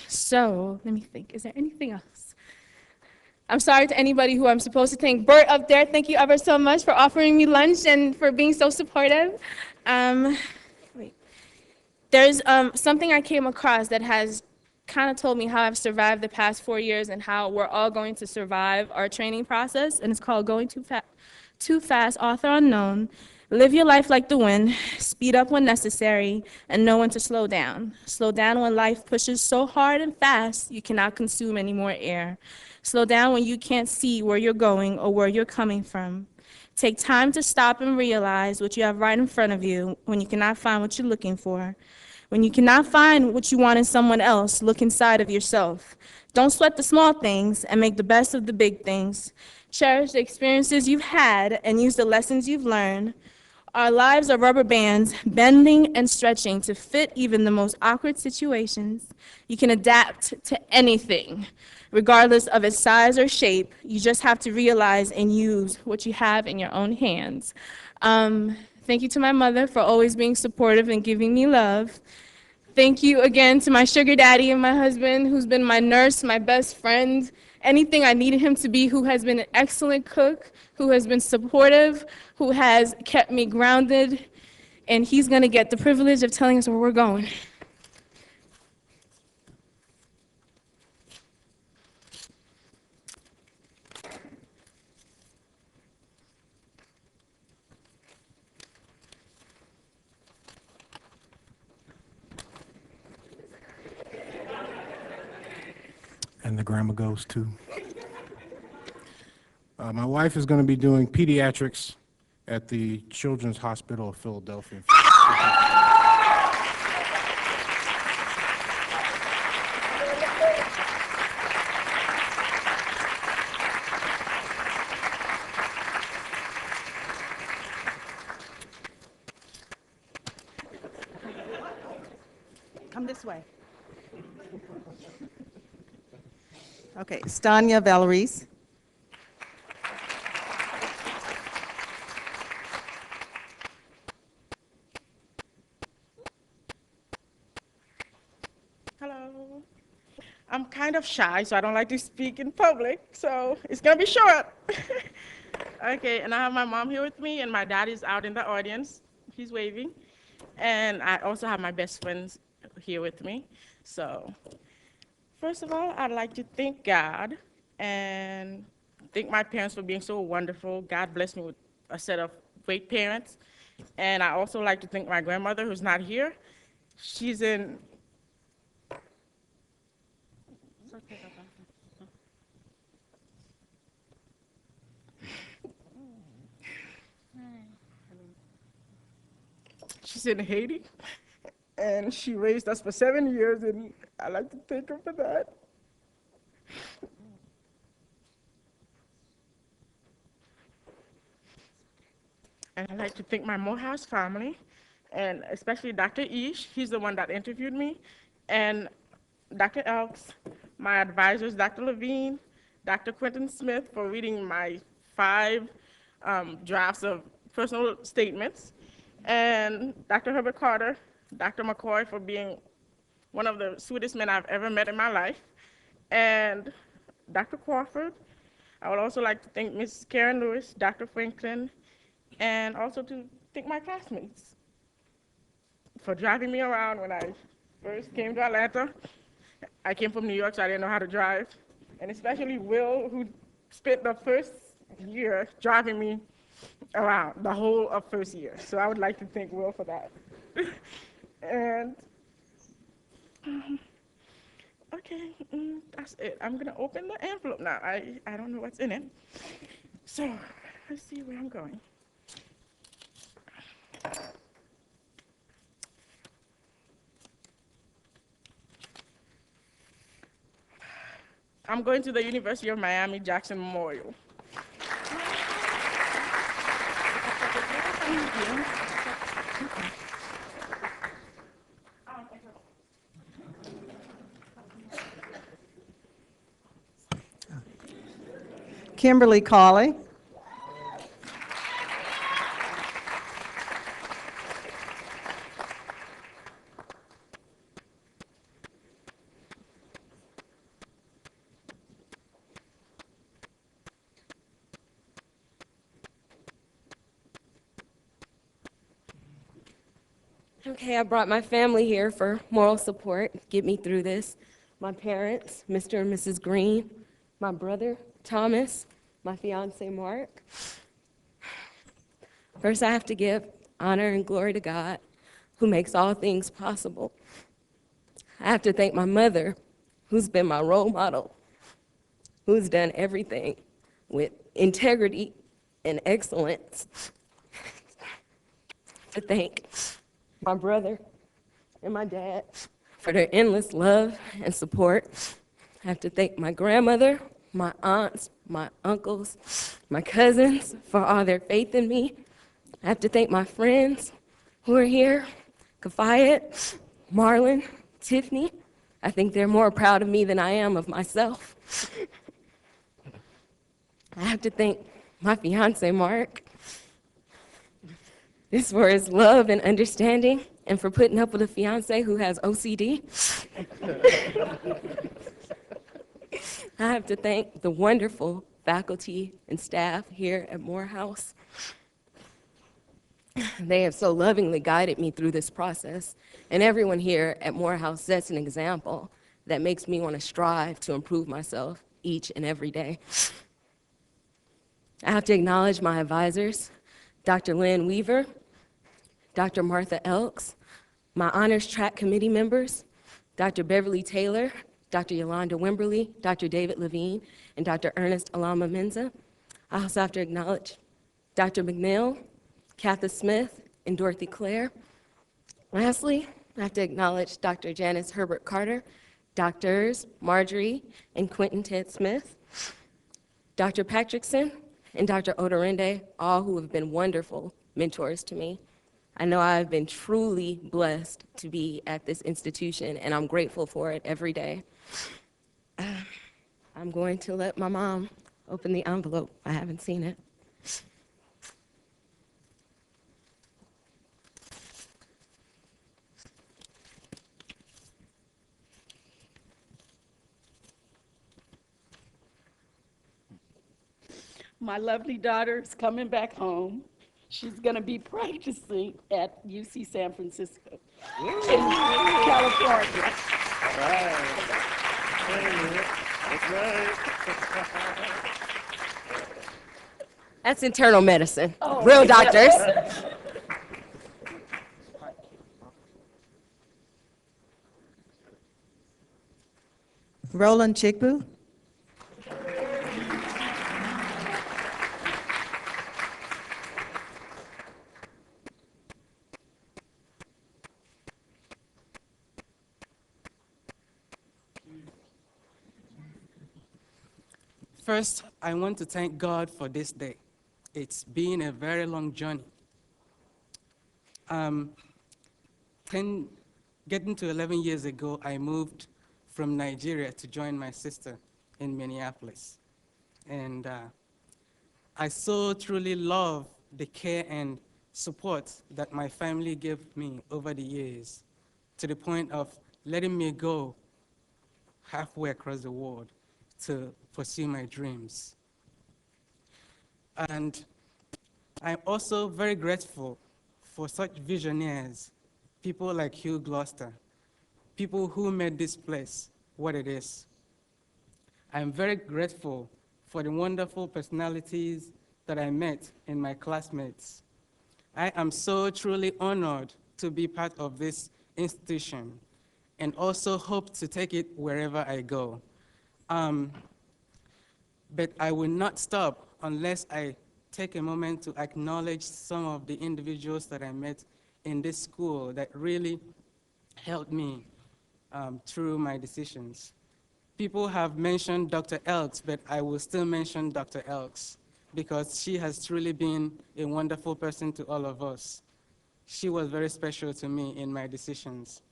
So let me think, is there anything else? I'm sorry to anybody who I'm supposed to thank. Bert up there, thank you ever so much for offering me lunch and for being so supportive. There's something I came across that has kind of told me how I've survived the past 4 years and how we're all going to survive our training process, and it's called Going Too Fast, author unknown. Live your life like the wind, speed up when necessary, and know when to slow down. Slow down when life pushes so hard and fast you cannot consume any more air. Slow down when you can't see where you're going or where you're coming from. Take time to stop and realize what you have right in front of you when you cannot find what you're looking for. When you cannot find what you want in someone else, look inside of yourself. Don't sweat the small things and make the best of the big things. Cherish the experiences you've had and use the lessons you've learned. Our lives are rubber bands, bending and stretching to fit even the most awkward situations. You can adapt to anything, regardless of its size or shape. You just have to realize and use what you have in your own hands. Thank you to my mother for always being supportive and giving me love. Thank you again to my sugar daddy and my husband, who's been my nurse, my best friend, anything I needed him to be, who has been an excellent cook, who has been supportive, who has kept me grounded, and he's gonna get the privilege of telling us where we're going. And the grandma goes too. My wife is going to be doing pediatrics at the Children's Hospital of Philadelphia. this way. Okay, Stanya Valeries. Hello. I'm kind of shy, so I don't like to speak in public, so it's gonna be short. Okay, and I have my mom here with me, and my dad is out in the audience. He's waving. And I also have my best friends here with me. So, first of all, I'd like to thank God and thank my parents for being so wonderful. God blessed me with a set of great parents. And I also like to thank my grandmother, who's not here. She's in. She's in Haiti, and she raised us for 7 years, and I like to thank her for that. And I'd like to thank my Morehouse family, and especially Dr. Ish. He's the one that interviewed me, and Dr. Elks, my advisors, Dr. Levine, Dr. Quentin Smith, for reading my 5 drafts of personal statements, and Dr. Herbert Carter, Dr. McCoy, for being one of the sweetest men I've ever met in my life, and Dr. Crawford. I would also like to thank Ms. Karen Lewis, Dr. Franklin, and also to thank my classmates for driving me around when I first came to Atlanta. I came from New York, so I didn't know how to drive. And especially Will, who spent the first year driving me around, the whole of first year. So I would like to thank Will for that. And, okay, that's it. I'm gonna open the envelope now. I don't know what's in it. So, let's see where I'm going. I'm going to the University of Miami Jackson Memorial. Kimberly Cawley. Okay, I brought my family here for moral support, get me through this. My parents, Mr. and Mrs. Green, my brother, Thomas, my fiance, Mark. First, I have to give honor and glory to God, who makes all things possible. I have to thank my mother, who's been my role model, who's done everything with integrity and excellence. To thank my brother and my dad for their endless love and support. I have to thank my grandmother, my aunts, my uncles, my cousins for all their faith in me. I have to thank my friends who are here, Kafayet, Marlon, Tiffany. I think they're more proud of me than I am of myself. I have to thank my fiance, Mark. This for his love and understanding, and for putting up with a fiance who has OCD. I have to thank the wonderful faculty and staff here at Morehouse. They have so lovingly guided me through this process, and everyone here at Morehouse sets an example that makes me want to strive to improve myself each and every day. I have to acknowledge my advisors, Dr. Lynn Weaver, Dr. Martha Elks, my honors track committee members, Dr. Beverly Taylor, Dr. Yolanda Wimberly, Dr. David Levine, and Dr. Ernest Alama Menza. I also have to acknowledge Dr. McNeil, Katha Smith, and Dorothy Clare. Lastly, I have to acknowledge Dr. Janice Herbert Carter, Doctors Marjorie and Quentin Ted Smith, Dr. Patrickson, and Dr. Odorende, all who have been wonderful mentors to me. I know I've been truly blessed to be at this institution, and I'm grateful for it every day. I'm going to let my mom open the envelope. I haven't seen it. My lovely daughter is coming back home. She's going to be practicing at UC San Francisco in California. That's internal medicine. Oh. Real doctors. Roland Chikbu. First, I want to thank God for this day. It's been a very long journey. getting to 11 years ago, I moved from Nigeria to join my sister in Minneapolis. And I so truly love the care and support that my family gave me over the years, to the point of letting me go halfway across the world to pursue my dreams. And I'm also very grateful for such visionaries, people like Hugh Gloucester, people who made this place what it is. I'm very grateful for the wonderful personalities that I met in my classmates. I am so truly honored to be part of this institution and also hope to take it wherever I go. But I will not stop unless I take a moment to acknowledge some of the individuals that I met in this school that really helped me through my decisions. People have mentioned Dr. Elks, but I will still mention Dr. Elks because she has truly been a wonderful person to all of us. She was very special to me in my decisions.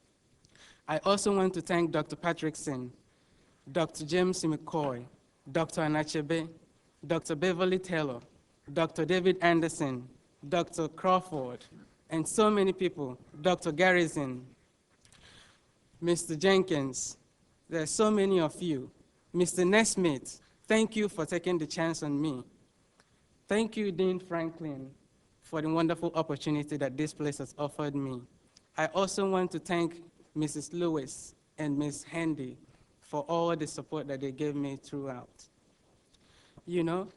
I also want to thank Dr. Patrickson, Dr. James McCoy, Dr. Anachebe, Dr. Beverly Taylor, Dr. David Anderson, Dr. Crawford, and so many people, Dr. Garrison, Mr. Jenkins. There are so many of you. Mr. Nesmith, thank you for taking the chance on me. Thank you, Dean Franklin, for the wonderful opportunity that this place has offered me. I also want to thank Mrs. Lewis and Ms. Handy for all the support that they gave me throughout. You know,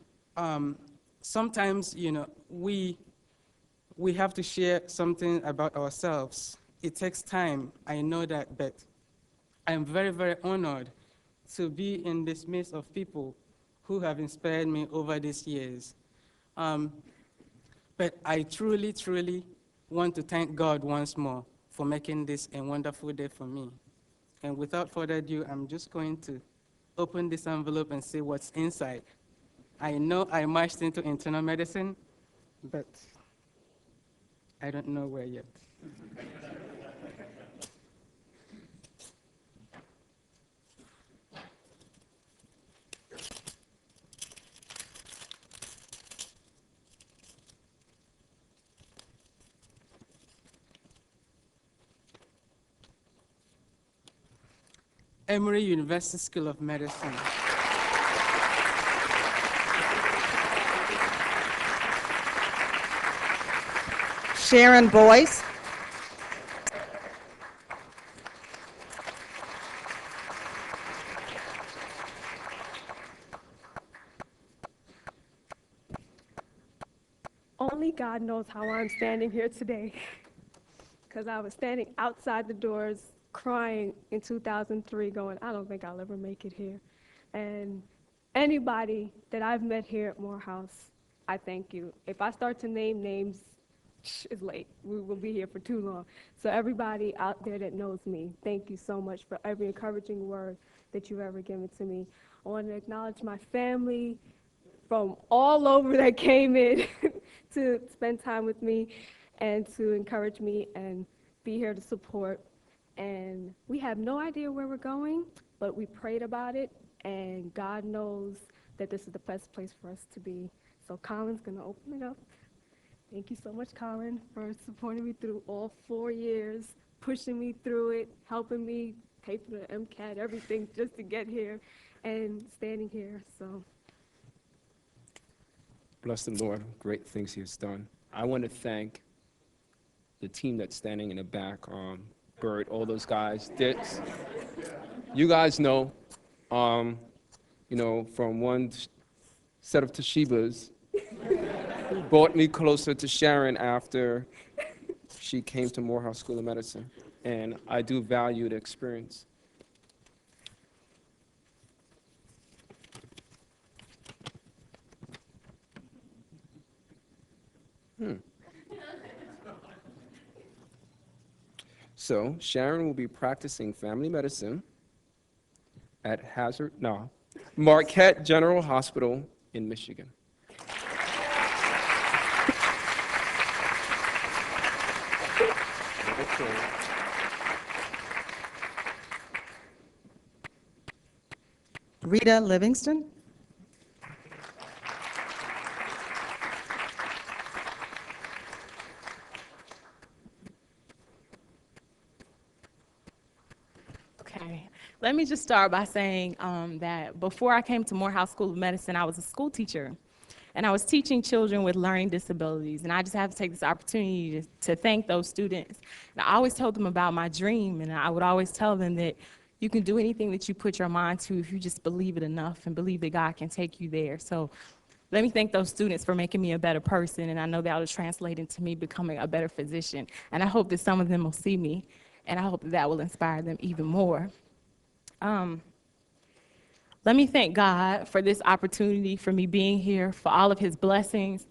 sometimes, you know, we have to share something about ourselves. It takes time, I know that, but I'm very, very honored to be in this midst of people who have inspired me over these years. But I truly, truly want to thank God once more for making this a wonderful day for me. And without further ado, I'm just going to open this envelope and see what's inside. I know I marched into internal medicine, but I don't know where yet. Emory University School of Medicine. Sharon Boyce. Only God knows how I'm standing here today, because I was standing outside the doors crying in 2003 going, I don't think I'll ever make it here. And anybody that I've met here at Morehouse, I thank you. If I start to name names, it's late. We will be here for too long. So everybody out there that knows me, thank you so much for every encouraging word that you've ever given to me. I want to acknowledge my family from all over that came in to spend time with me. and to encourage me and be here to support. And we have no idea where we're going, but we prayed about it, and God knows that this is the best place for us to be. So Colin's going to open it up. Thank you so much, Colin, for supporting me through all 4 years, pushing me through it, helping me pay for the MCAT, everything just to get here and standing here. So Bless the Lord, great things he has done. I want to thank the team that's standing in the back, Bert, all those guys. You guys know, from one set of Toshibas, brought me closer to Sharon after she came to Morehouse School of Medicine, and I do value the experience. So Sharon will be practicing family medicine at Marquette General Hospital in Michigan. Rita Livingston. Okay, let me just start by saying that before I came to Morehouse School of Medicine, I was a school teacher, and I was teaching children with learning disabilities, and I just have to take this opportunity to thank those students. And I always told them about my dream, and I would always tell them that you can do anything that you put your mind to if you just believe it enough and believe that God can take you there. So let me thank those students for making me a better person, and I know that will translate into me becoming a better physician, and I hope that some of them will see me, and I hope that will inspire them even more. Let me thank God for this opportunity, for me being here, for all of his blessings.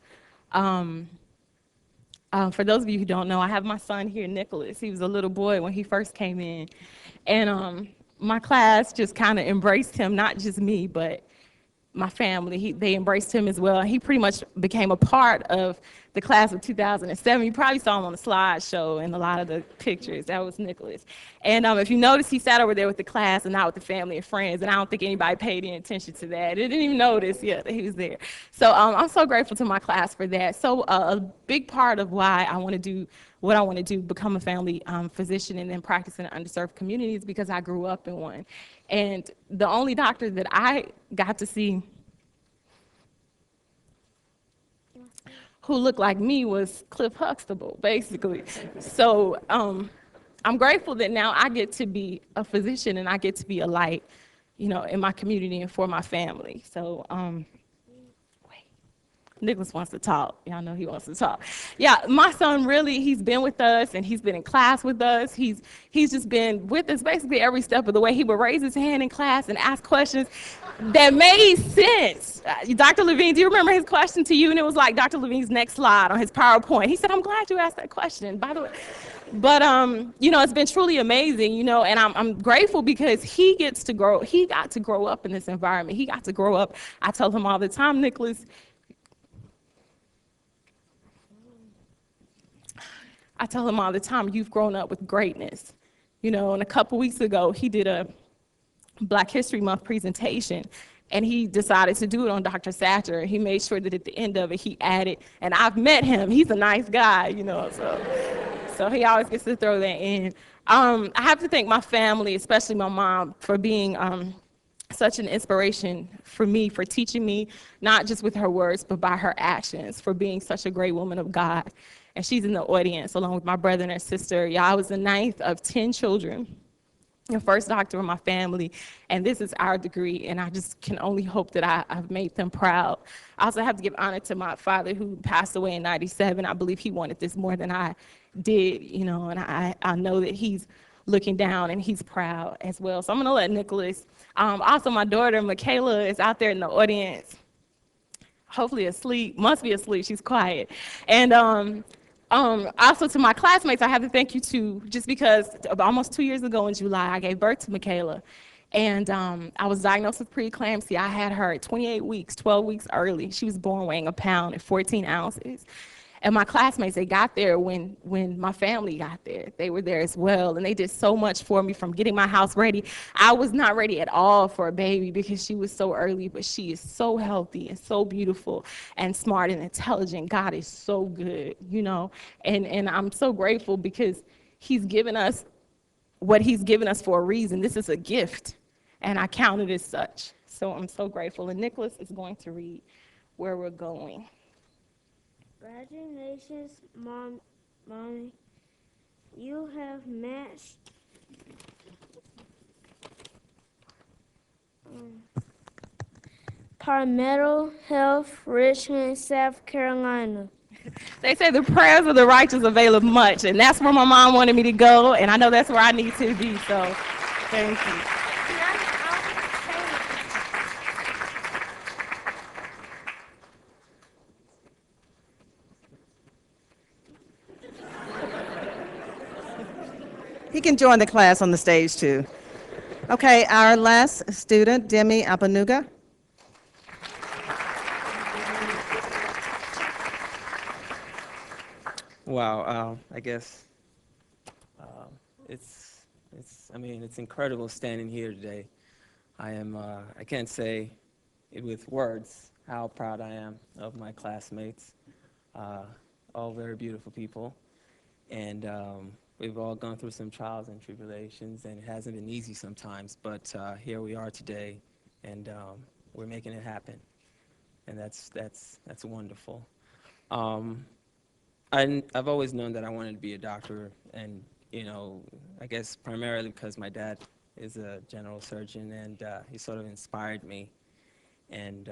For those of you who don't know, I have my son here, Nicholas. He was a little boy when he first came in, and my class just kind of embraced him, not just me, but my family. They embraced him as well. He pretty much became a part of the class of 2007. You probably saw him on the slideshow and a lot of the pictures. That was Nicholas. And if you notice, he sat over there with the class and not with the family and friends, and I don't think anybody paid any attention to that. They didn't even notice yet that he was there. So I'm so grateful to my class for that. So a big part of why I want to do what I want to do, become a family physician and then practice in an underserved community, is because I grew up in one. And the only doctor that I got to see who looked like me was Cliff Huxtable, basically. So I'm grateful that now I get to be a physician and I get to be a light, in my community and for my family. So Nicholas wants to talk. Y'all know he wants to talk. Yeah, my son really, he's been with us and he's been in class with us. He's just been with us basically every step of the way. He would raise his hand in class and ask questions that made sense. Dr. Levine, do you remember his question to you? And it was like Dr. Levine's next slide on his PowerPoint. He said, "I'm glad you asked that question, by the way." But, it's been truly amazing, and I'm grateful because he got to grow up in this environment. He got to grow up. I tell him all the time, Nicholas, you've grown up with greatness. And a couple weeks ago, he did a Black History Month presentation, and he decided to do it on Dr. Satcher. He made sure that at the end of it, he added, and I've met him. He's a nice guy, so he always gets to throw that in. I have to thank my family, especially my mom, for being such an inspiration for me, for teaching me, not just with her words, but by her actions, for being such a great woman of God. And she's in the audience along with my brother and her sister. Yeah, I was the 9th of 10 children, the first doctor in my family, and this is our degree, and I just can only hope that I've made them proud. I also have to give honor to my father, who passed away in '97. I believe he wanted this more than I did, and I know that he's looking down and he's proud as well. So I'm gonna let Nicholas, also my daughter, Michaela, is out there in the audience, hopefully asleep, must be asleep, she's quiet. And also to my classmates, I have to thank you too, just because almost 2 years ago in July, I gave birth to Michaela. And I was diagnosed with preeclampsia. I had her at 28 weeks, 12 weeks early. She was born weighing 1 pound and 14 ounces. And my classmates, they got there when my family got there. They were there as well, and they did so much for me, from getting my house ready. I was not ready at all for a baby because she was so early, but she is so healthy and so beautiful and smart and intelligent. God is so good, you know, and I'm so grateful because he's given us what he's given us for a reason. This is a gift, and I count it as such. So I'm so grateful. And Nicholas is going to read where we're going. Congratulations, Mommy. You have matched Palmetto Health, Richmond, South Carolina. They say the prayers of the righteous availeth much, and that's where my mom wanted me to go, and I know that's where I need to be, so thank you. He can join the class on the stage too. Okay, our last student, Demi Apanuga. Wow, I guess I mean, it's incredible standing here today. I can't say it with words how proud I am of my classmates, all very beautiful people. And we've all gone through some trials and tribulations, and it hasn't been easy sometimes, but here we are today, and we're making it happen. And that's wonderful. I've always known that I wanted to be a doctor, and you know, I guess primarily because my dad is a general surgeon, and he sort of inspired me. And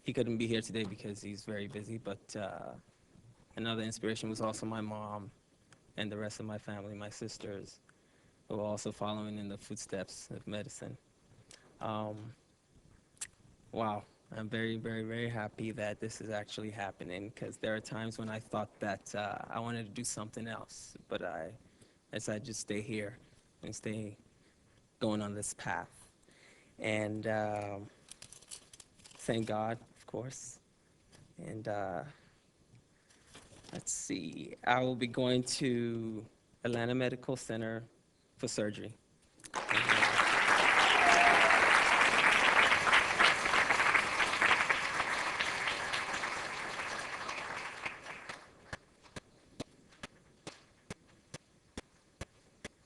he couldn't be here today because he's very busy, but another inspiration was also my mom and the rest of my family, my sisters, who are also following in the footsteps of medicine. Wow. I'm very, very, very happy that this is actually happening, because there are times when I thought that I wanted to do something else, but I decided to just stay here and stay going on this path. And thank God, of course. And let's see, I will be going to Atlanta Medical Center for surgery.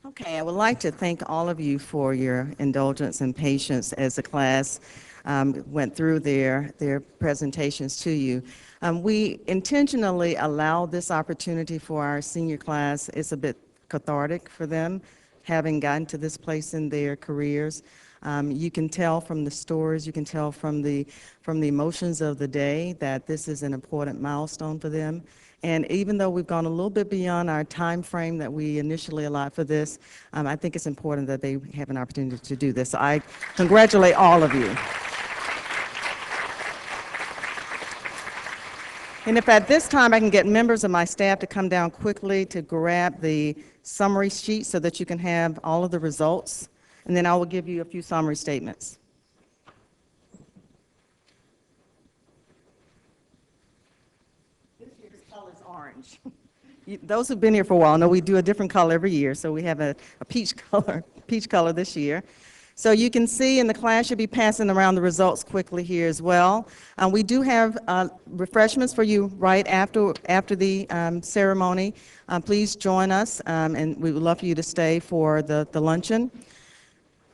Okay, I would like to thank all of you for your indulgence and patience as the class went through their presentations to you. We intentionally allowed this opportunity for our senior class. It's a bit cathartic for them, having gotten to this place in their careers. You can tell from the stories, you can tell from the emotions of the day that this is an important milestone for them. And even though we've gone a little bit beyond our time frame that we initially allowed for this, I think it's important that they have an opportunity to do this. So I congratulate all of you. And if at this time I can get members of my staff to come down quickly to grab the summary sheet so that you can have all of the results, and then I will give you a few summary statements. This year's color is orange. Those who've been here for a while know we do a different color every year, so we have a peach color this year. So you can see, and the class should be passing around the results quickly here as well. We do have refreshments for you right after the ceremony. Please join us, and we would love for you to stay for the luncheon.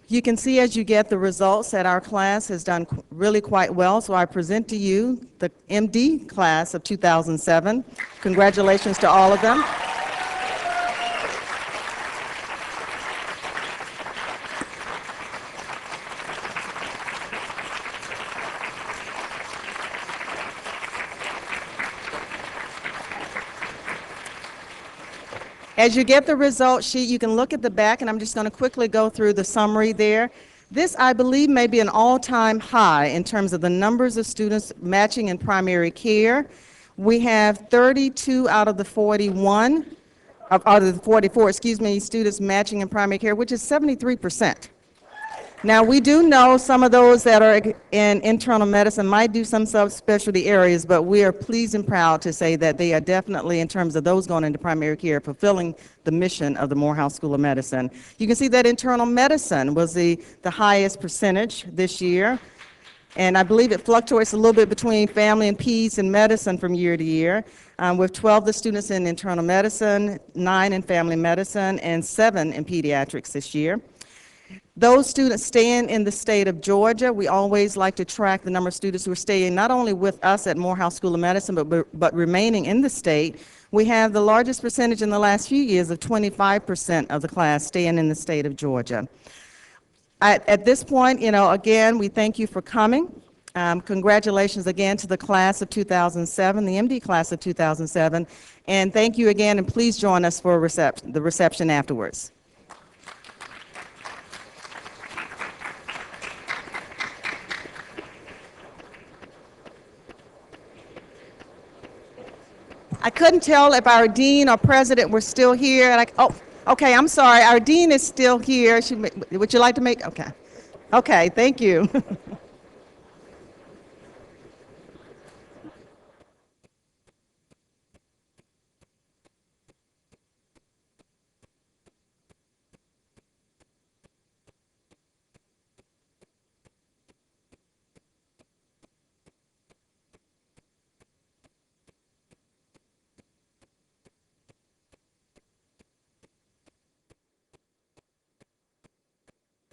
You can see as you get the results that our class has done really quite well. So I present to you the MD class of 2007. Congratulations to all of them. As you get the results sheet, you can look at the back, and I'm just going to quickly go through the summary there. This, I believe, may be an all-time high in terms of the numbers of students matching in primary care. We have 32 out of the 44, students matching in primary care, which is 73%. Now, we do know some of those that are in internal medicine might do some subspecialty areas, but we are pleased and proud to say that they are definitely, in terms of those going into primary care, fulfilling the mission of the Morehouse School of Medicine. You can see that internal medicine was the highest percentage this year, and I believe it fluctuates a little bit between family and peds and medicine from year to year, with 12 of the students in internal medicine, 9 in family medicine, and 7 in pediatrics this year. Those students staying in the state of Georgia, we always like to track the number of students who are staying not only with us at Morehouse School of Medicine, but remaining in the state. We have the largest percentage in the last few years of 25% of the class staying in the state of Georgia. At this point, again, we thank you for coming. Congratulations again to the class of 2007, the MD class of 2007, and thank you again, and please join us for the reception afterwards. I couldn't tell if our dean or president were still here. And okay, I'm sorry. Our dean is still here. Would you like to make? Okay. Okay, thank you.